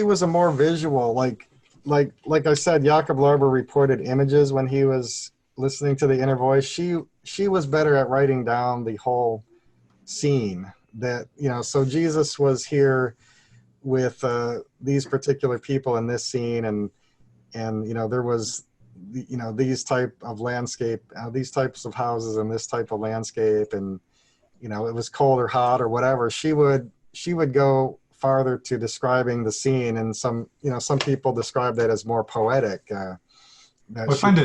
was a more visual, like I said, Jakob Lorber reported images when he was listening to the inner voice. She was better at writing down the whole scene. That so Jesus was here with these particular people in this scene, and there was these type of landscape, these types of houses and this type of landscape, and it was cold or hot or whatever, she would go farther to describing the scene, and some people describe that as more poetic. Well, I find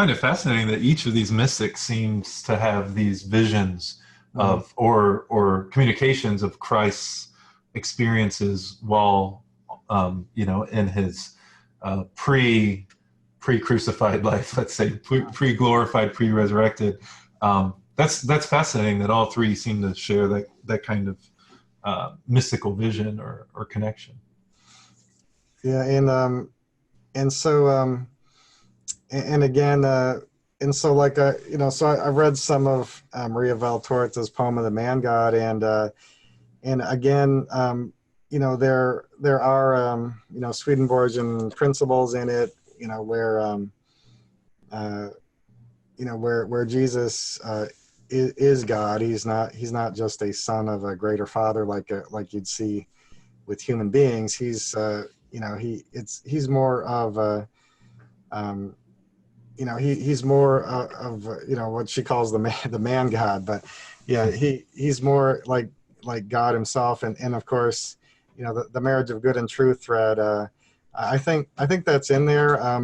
it fascinating that each of these mystics seems to have these visions of or communications of Christ's experiences while in his pre-crucified life, let's say, pre-glorified, pre-resurrected. That's fascinating that all three seem to share that kind of mystical vision or connection. Yeah, and so and again, and so like so I read some of Maria Valtorta's poem of the Man God, and again, there are Swedenborgian principles in it, where Jesus is God. He's not just a son of a greater father like you'd see with human beings. He's he's more of a he's more of what she calls the man God, but yeah, he's more like God himself, and of course, the marriage of good and truth thread. I think that's in there. I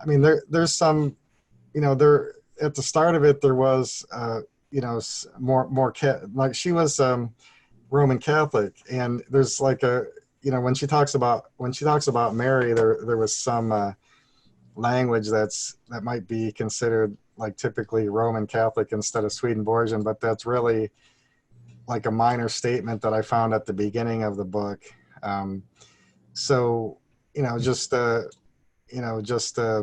mean, there's some, there at the start of it there was more like she was Roman Catholic, and there's like when she talks about Mary, there was some language that might be considered like typically Roman Catholic instead of Swedenborgian, but that's really like a minor statement that I found at the beginning of the book. So just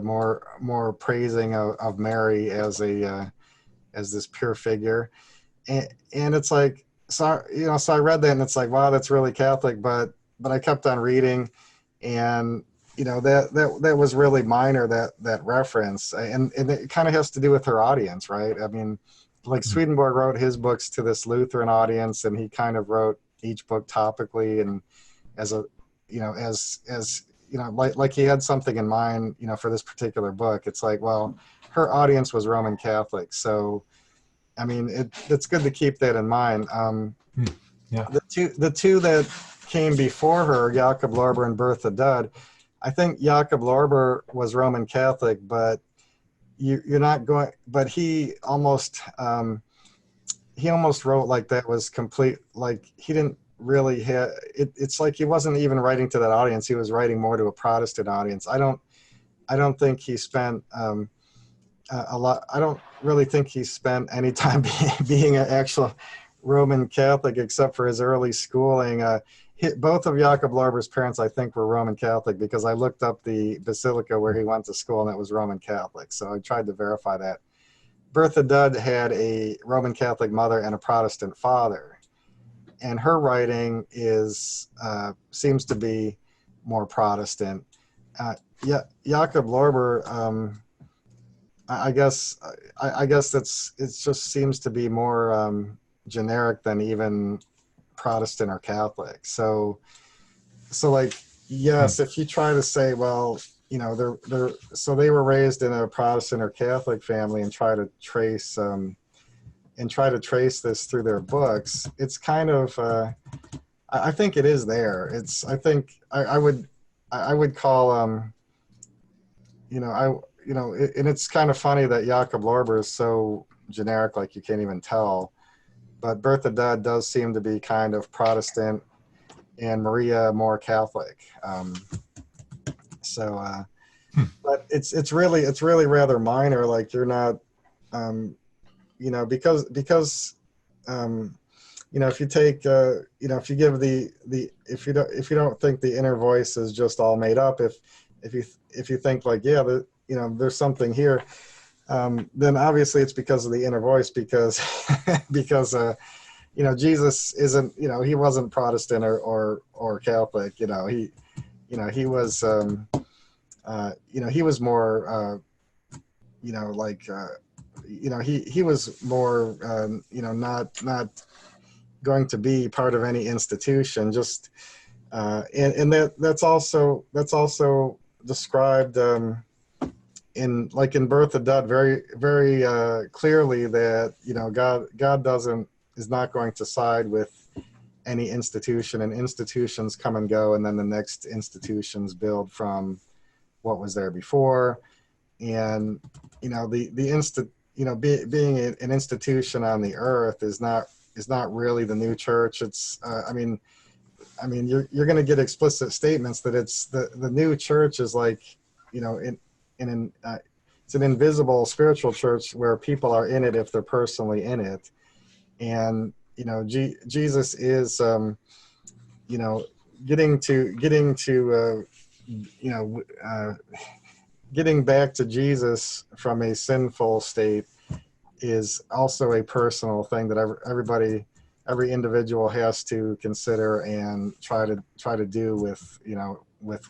more praising of Mary as this pure figure, and it's like, so I read that and it's like, wow, that's really Catholic, but I kept on reading, and that was really minor, that reference, and it kind of has to do with her audience, right? I mean, like Swedenborg wrote his books to this Lutheran audience, and he kind of wrote each book topically and as a like he had something in mind, for this particular book. It's like, well, her audience was Roman Catholic, so I mean, it's good to keep that in mind. Yeah. The two that came before her, Jakob Lorber and Bertha Dudd, I think Jakob Lorber was Roman Catholic, but you're not going. But he almost wrote like that was complete. Like he didn't really have it. It's like he wasn't even writing to that audience. He was writing more to a Protestant audience. I don't think he spent a lot. I don't really think he spent any time being an actual Roman Catholic, except for his early schooling. Both of Jakob Lorber's parents, I think, were Roman Catholic, because I looked up the basilica where he went to school, and it was Roman Catholic. So I tried to verify that. Bertha Dudd had a Roman Catholic mother and a Protestant father, and her writing seems to be more Protestant. Jakob Lorber, I guess it just seems to be more generic than even Protestant or Catholic. So like, yes, if you try to say, well, so they were raised in a Protestant or Catholic family, and try to trace this through their books, it's kind of I think it is there. I think I would call and it's kind of funny that Jakob Lorber is so generic, like you can't even tell. But Bertha Dudd does seem to be kind of Protestant, and Maria more Catholic. But it's really rather minor. Like, you're not, because if you take, if you give if you don't think the inner voice is just all made up, if you think like, yeah, there's something here. Then obviously it's because of the inner voice, because Jesus isn't, he wasn't Protestant or Catholic. He was he was more he was more not going to be part of any institution, just and that's also described in Birth of Dud very very clearly that God is not going to side with any institution, and institutions come and go, and then the next institutions build from what was there before. And being an institution on the earth is not really the new church. It's you're going to get explicit statements that it's the new church is like, it's an invisible spiritual church where people are in it if they're personally in it. And Jesus is getting back to Jesus from a sinful state is also a personal thing that every individual has to consider and try to do with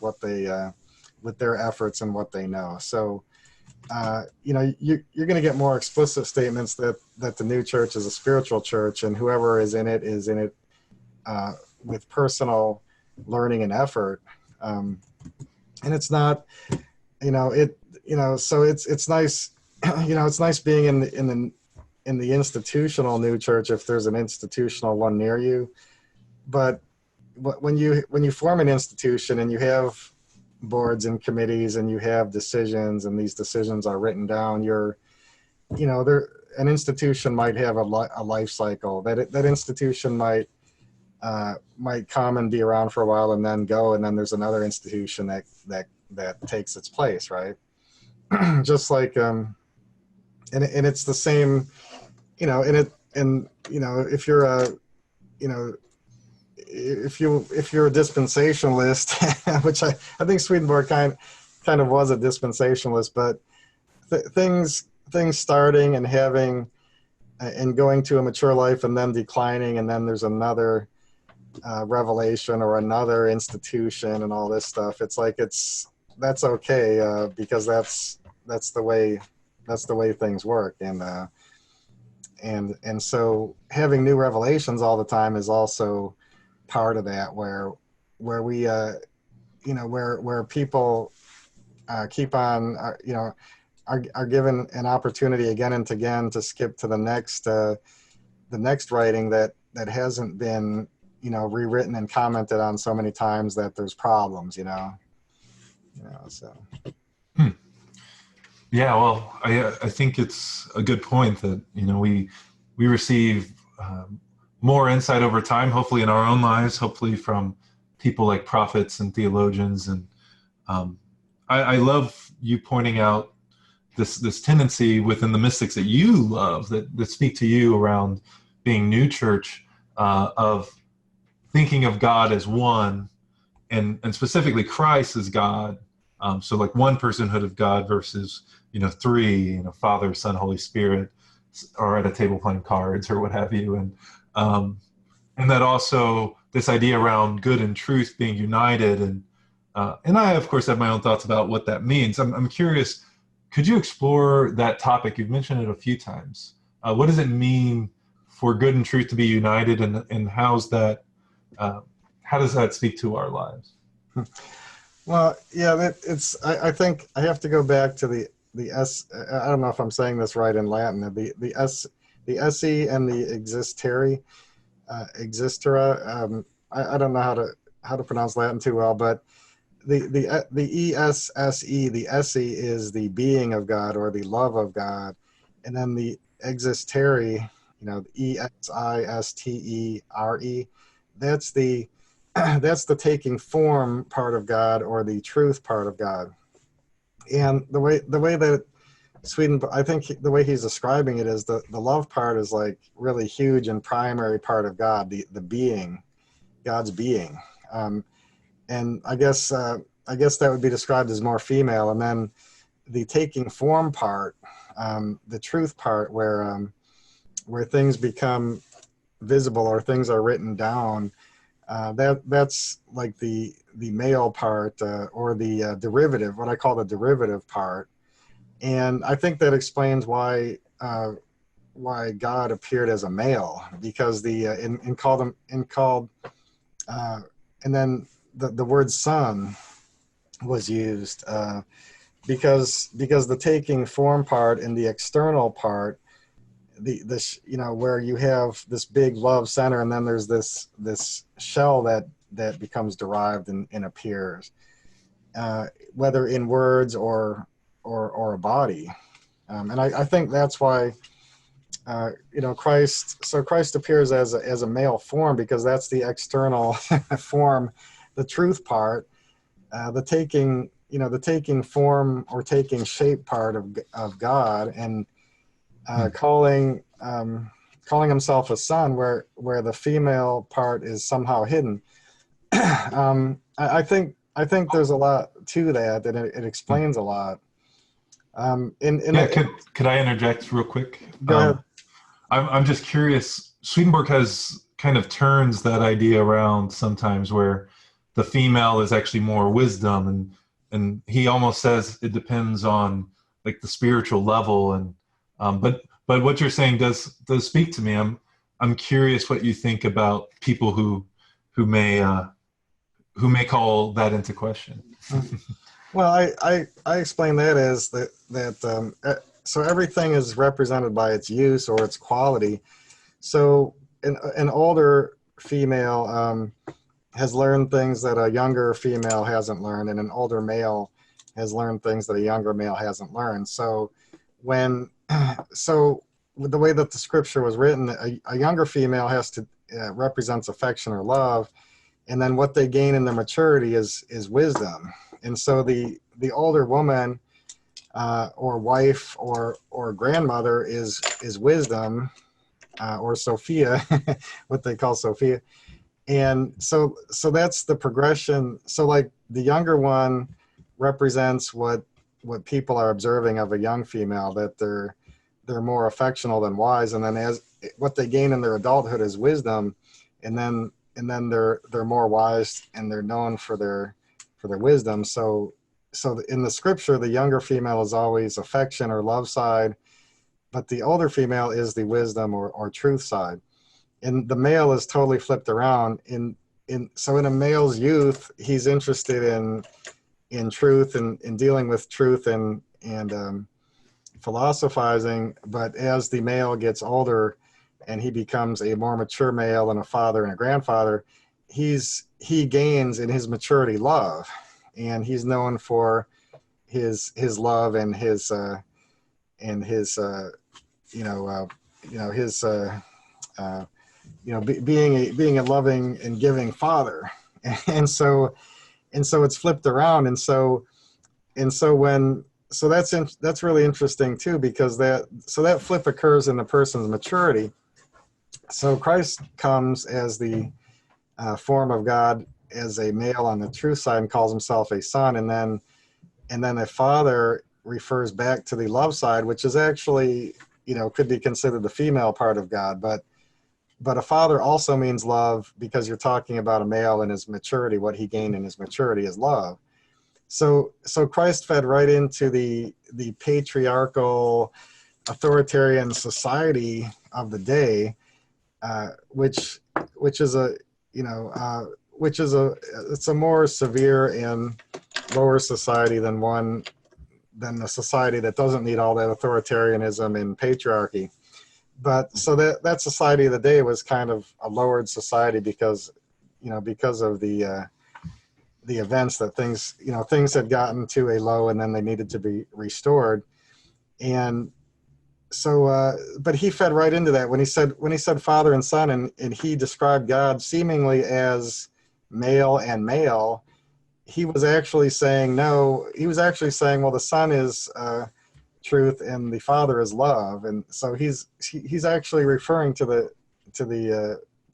what they with their efforts and what they know. So you're going to get more explicit statements that the new church is a spiritual church, and whoever is in it with personal learning and effort. And it's not, so it's nice, it's nice being in the institutional new church if there's an institutional one near you. But when you form an institution and you have boards and committees and you have decisions and these decisions are written down, an institution might have a life cycle. That institution might come and be around for a while and then go, and then there's another institution that takes its place, right? Just like and it's the same, if you're a if you're a dispensationalist, which I think Swedenborg kind of was a dispensationalist, but things starting and having and going to a mature life and then declining, and then there's another revelation or another institution and all this stuff. It's like that's okay because that's the way things work, and so having new revelations all the time is also part of that, where we where people keep on are given an opportunity again and again to skip to the next writing that hasn't been rewritten and commented on so many times that there's problems, so. Yeah, well, I think it's a good point that we receive more insight over time, hopefully in our own lives, hopefully from people like prophets and theologians, and I love you pointing out this tendency within the mystics that you love, that speak to you around being new church, of thinking of God as one, and specifically Christ as God. So like one personhood of God versus three, Father, Son, Holy Spirit, or at a table playing cards or what have you, and that also this idea around good and truth being united, and I of course have my own thoughts about what that means. I'm curious, could you explore that topic? You've mentioned it a few times. What does it mean for good and truth to be united, and how does that speak to our lives? Well, yeah, I think I have to go back to the I don't know if I'm saying this right in Latin. The esse and the existere, existera. I don't know how to pronounce Latin too well, but the esse, the esse is the being of God or the love of God, and then the existere, the existere, that's the taking form part of God or the truth part of God. And the way that I think the way he's describing it is the love part is like really huge and primary part of God, the being, God's being. And I guess that would be described as more female. And then the taking form part, the truth part, where things become visible or things are written down, that's like the male part, or the derivative, what I call the derivative part. And I think that explains why God appeared as a male, because and then the word son was used, because the taking form part and the external part, this where you have this big love center, and then there's this shell that becomes derived and appears, whether in words or a body, and I think that's why Christ appears as a male form, because that's the external form, the truth part, the taking form or taking shape part of God, and calling himself a son, where the female part is somehow hidden. I think there's a lot to that, and it explains a lot. Could I interject real quick? Go ahead. I'm just curious. Swedenborg has kind of turns that idea around sometimes, where the female is actually more wisdom, and he almost says it depends on like the spiritual level, and but what you're saying does speak to me. I'm curious what you think about people who may call that into question. Well, I explain that as that so everything is represented by its use or its quality. So an older female has learned things that a younger female hasn't learned, and an older male has learned things that a younger male hasn't learned. So with the way that the scripture was written, a younger female has to represents affection or love, and then what they gain in their maturity is wisdom. And so the older woman or wife or grandmother is wisdom, or Sophia, what they call Sophia. And so that's the progression. So like the younger one represents what people are observing of a young female, that they're more affectional than wise, and then as what they gain in their adulthood is wisdom, and then they're more wise, and they're known for their wisdom. So in the scripture, the younger female is always affection or love side, but the older female is the wisdom or truth side. And the male is totally flipped around. So in a male's youth, he's interested in truth and in dealing with truth and philosophizing. But as the male gets older and he becomes a more mature male and a father and a grandfather, he gains in his maturity love, and he's known for his love and his being a loving and giving father. And so it's flipped around. That's really interesting too, because that flip occurs in the person's maturity. So Christ comes as the form of God as a male on the truth side and calls himself a son, and then a father refers back to the love side, which is actually could be considered the female part of God, but a father also means love, because you're talking about a male in his maturity. What he gained in his maturity is love. So Christ fed right into the patriarchal, authoritarian society of the day, which is it's a more severe and lower society than the society that doesn't need all that authoritarianism and patriarchy. But so that society of the day was kind of a lowered society, because of the events that things had gotten to a low, and then they needed to be restored. And so but he fed right into that when he said father and son, and he described God seemingly as male and male. He was actually saying well, the son is truth and the father is love. And so he's actually referring to the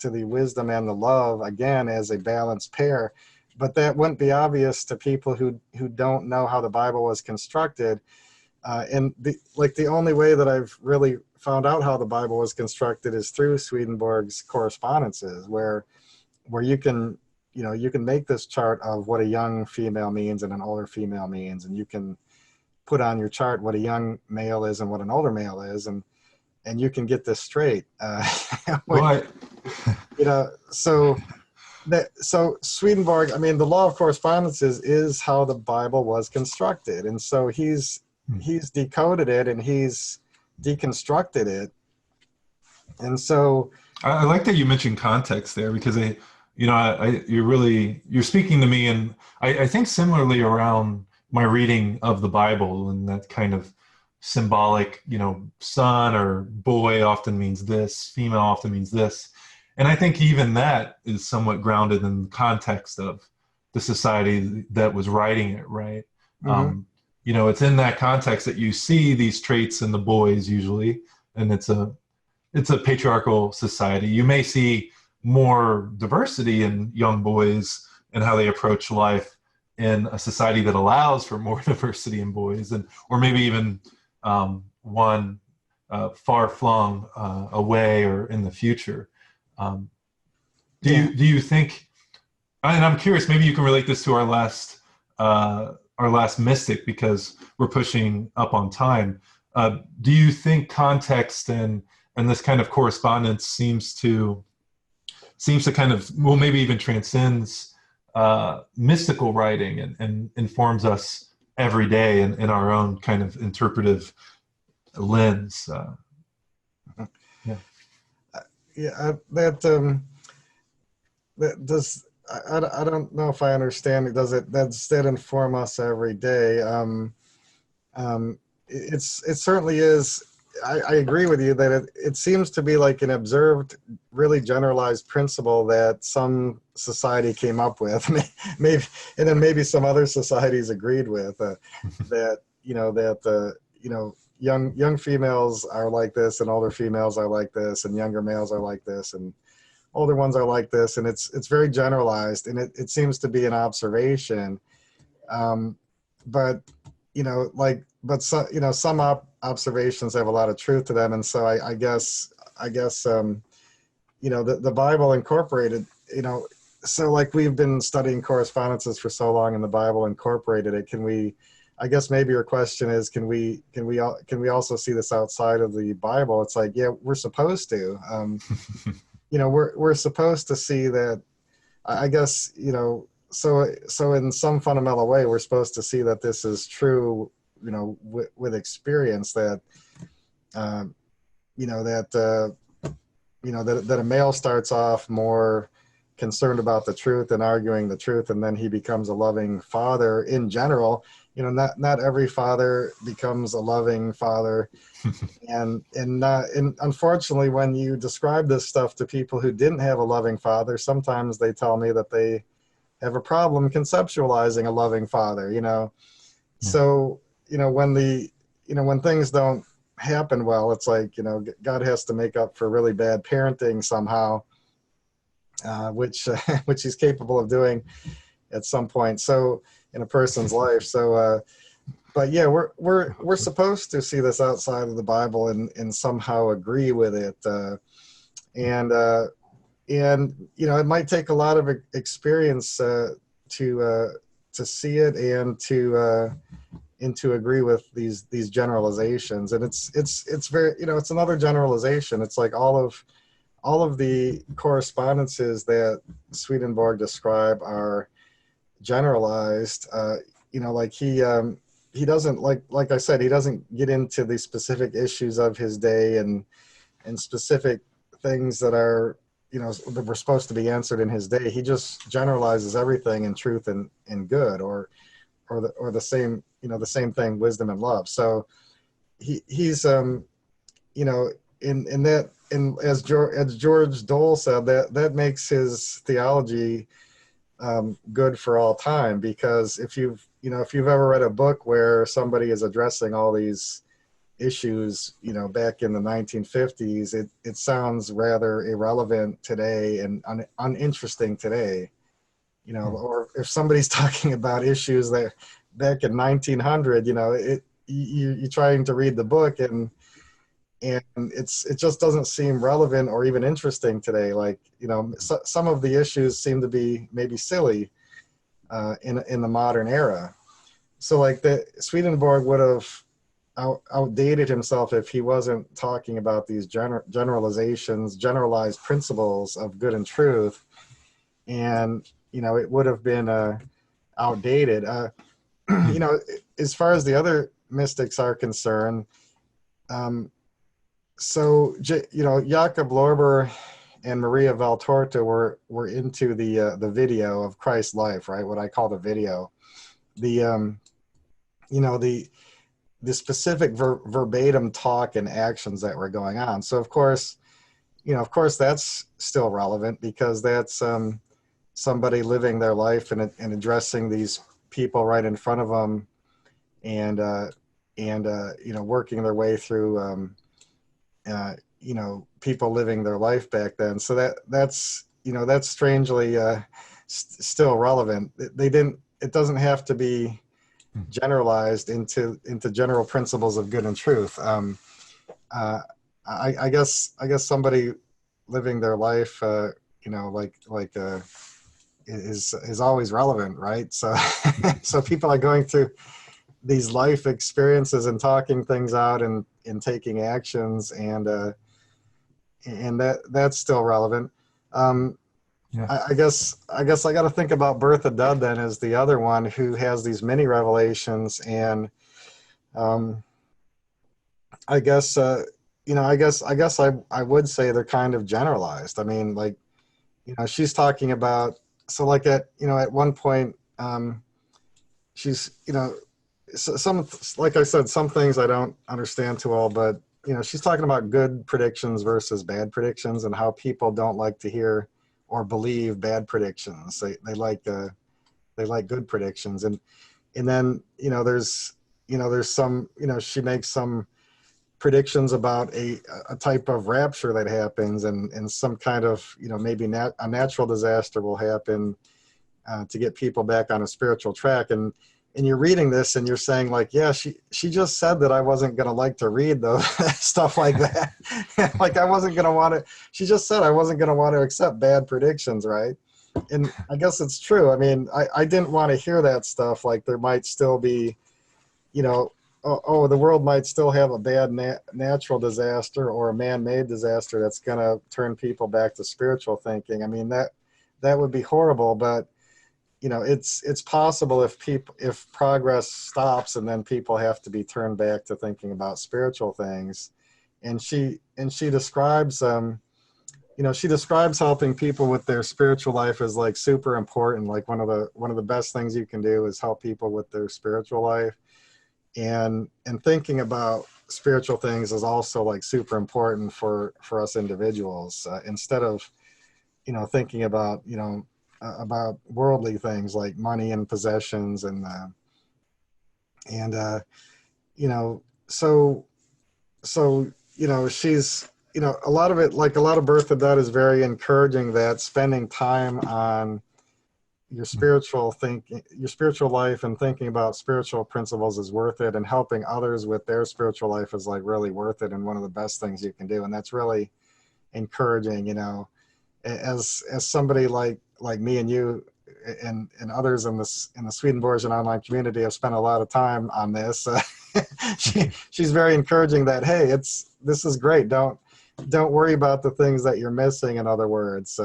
wisdom and the love again as a balanced pair. But that wouldn't be obvious to people who don't know how the Bible was constructed. And the only way that I've really found out how the Bible was constructed is through Swedenborg's correspondences, where you can make this chart of what a young female means and an older female means, and you can put on your chart what a young male is and what an older male is, and you can get this straight. Right. So So Swedenborg, I mean, the law of correspondences is how the Bible was constructed, and so he's decoded it and he's deconstructed it, and so I like that you mentioned context there, because you're speaking to me, and I think similarly around my reading of the Bible, and that kind of symbolic, son or boy often means this, female often means this. And I think even that is somewhat grounded in the context of the society that was writing it, right? mhm. It's in that context that you see these traits in the boys usually, and it's a patriarchal society. You may see more diversity in young boys and how they approach life in a society that allows for more diversity in boys, or maybe even one far flung away or in the future. Um, do Yeah. you think? And I'm curious. Maybe you can relate this to our last mystic, because we're pushing up on time. Do you think context and this kind of correspondence seems to kind of, well, maybe even transcends mystical writing, and informs us every day in our own kind of interpretive lens? Yeah. Yeah, that does. I don't know if I understand it. Does that inform us every day? It certainly is. I agree with you that it seems to be like an observed, really generalized principle that some society came up with, maybe, and then maybe some other societies agreed with, that young females are like this, and older females are like this, and younger males are like this, and older ones are like this, and it's very generalized, and it seems to be an observation, but some observations have a lot of truth to them, and so I guess the Bible incorporated, so like we've been studying correspondences for so long, and the Bible incorporated it. Can we? I guess maybe your question is, can we also see this outside of the Bible? It's like, yeah, we're supposed to. We're supposed to see that. I guess so in some fundamental way, we're supposed to see that this is true. With experience, that that a male starts off more concerned about the truth and arguing the truth, and then he becomes a loving father in general. Not every father becomes a loving father, and unfortunately, when you describe this stuff to people who didn't have a loving father, sometimes they tell me that they have a problem conceptualizing a loving father. Yeah. So when things don't happen well, it's like, God has to make up for really bad parenting somehow, which he's capable of doing at some point, so in a person's life. So but yeah, we're supposed to see this outside of the Bible and somehow agree with it, and it might take a lot of experience to see it, and to agree with these generalizations. And it's very, it's another generalization. It's like all of the correspondences that Swedenborg describe are generalized. Like he doesn't, like I said, he doesn't get into the specific issues of his day and specific things that are, that were supposed to be answered in his day. He just generalizes everything in truth and good, or the same, the same thing, wisdom and love. So he's in that, and as George Dole said, that makes his theology good for all time, because if you've ever read a book where somebody is addressing all these issues, back in the 1950s, it sounds rather irrelevant today and uninteresting today. Or if somebody's talking about issues that back in 1900, you're trying to read the book, and it just doesn't seem relevant or even interesting today. Like, some of the issues seem to be maybe silly in the modern era. So like Swedenborg would have outdated himself if he wasn't talking about these generalizations, generalized principles of good and truth, and it would have been outdated. As far as the other mystics are concerned, Jakob Lorber and Maria Valtorta were into the video of Christ's life, right? What I call the video, the the specific verbatim talk and actions that were going on. So of course that's still relevant, because that's somebody living their life and addressing these people right in front of them, and working their way through people living their life back then. So that's strangely still relevant. It doesn't have to be generalized into general principles of good and truth. I guess somebody living their life, is always relevant, right? So so people are going through these life experiences and talking things out and taking actions, and that's still relevant. I guess I got to think about Bertha Dudd then as the other one who has these mini revelations, and I guess I would say they're kind of generalized. I mean, she's talking about, so at one point, she's some, like I said, some things I don't understand too well, but she's talking about good predictions versus bad predictions, and how people don't like to hear or believe bad predictions. They like good predictions, and then there's some, she makes some predictions about a type of rapture that happens, and some kind of maybe a natural disaster will happen to get people back on a spiritual track. And you're reading this and you're saying, yeah, she just said that I wasn't going to like to read the stuff like that. I wasn't going to want to, she just said I wasn't going to want to accept bad predictions, right? And I guess it's true. I mean, I didn't want to hear that stuff. There might still be, the world might still have a bad natural disaster or a man-made disaster that's going to turn people back to spiritual thinking. I mean, that would be horrible, but it's possible if progress stops, and then people have to be turned back to thinking about spiritual things. And she describes she describes helping people with their spiritual life as super important. One of the best things you can do is help people with their spiritual life, and thinking about spiritual things is also super important for us individuals, instead of thinking about worldly things like money and possessions, and she's a lot of it, a lot of Bertha Dudd is very encouraging that spending time on your spiritual life and thinking about spiritual principles is worth it, and helping others with their spiritual life is really worth it, and one of the best things you can do. And that's really encouraging, as somebody like me and you and others in the Swedenborgian online community have spent a lot of time on this. She's very encouraging that, hey, this is great. Don't worry about the things that you're missing. In other words,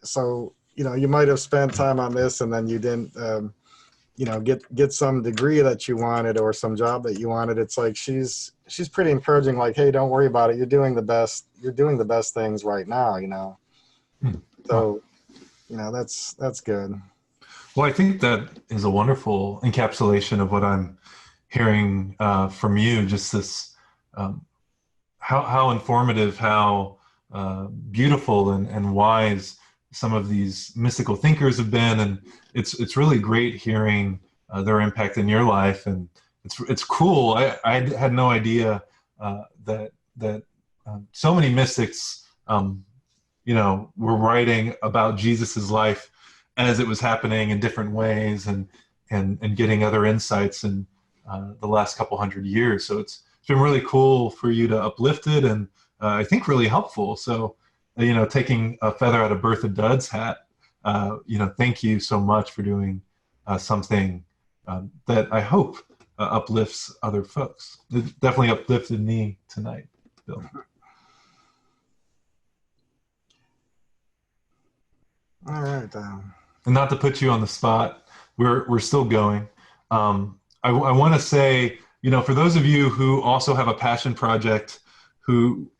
so you might have spent time on this, and then you didn't get some degree that you wanted or some job that you wanted. It's she's pretty encouraging, hey, don't worry about it. You're doing the best things right now, So, that's good. Well, I think that is a wonderful encapsulation of what I'm hearing from you. Just this, how informative, how beautiful and wise some of these mystical thinkers have been, and it's really great hearing their impact in your life, and it's cool. I had no idea that so many mystics were writing about Jesus's life as it was happening in different ways, and getting other insights in the last couple hundred years. So it's been really cool for you to uplift it, and I think really helpful. So taking a feather out of Bertha Dudd's hat, thank you so much for doing something that I hope uplifts other folks. It definitely uplifted me tonight, Bill. All right. And not to put you on the spot, we're still going. I want to say, for those of you who also have a passion project, who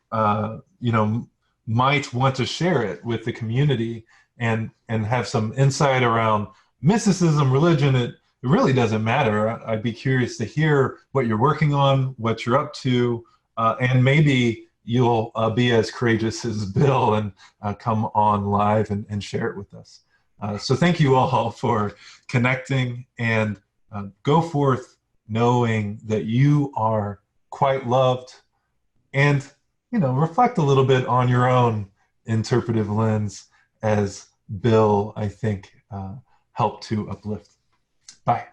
might want to share it with the community and have some insight around mysticism, religion, it really doesn't matter. I'd be curious to hear what you're working on, what you're up to, and maybe you'll be as courageous as Bill and come on live and share it with us. So thank you all for connecting, and go forth knowing that you are quite loved, and reflect a little bit on your own interpretive lens, as Bill, I think, helped to uplift. Bye.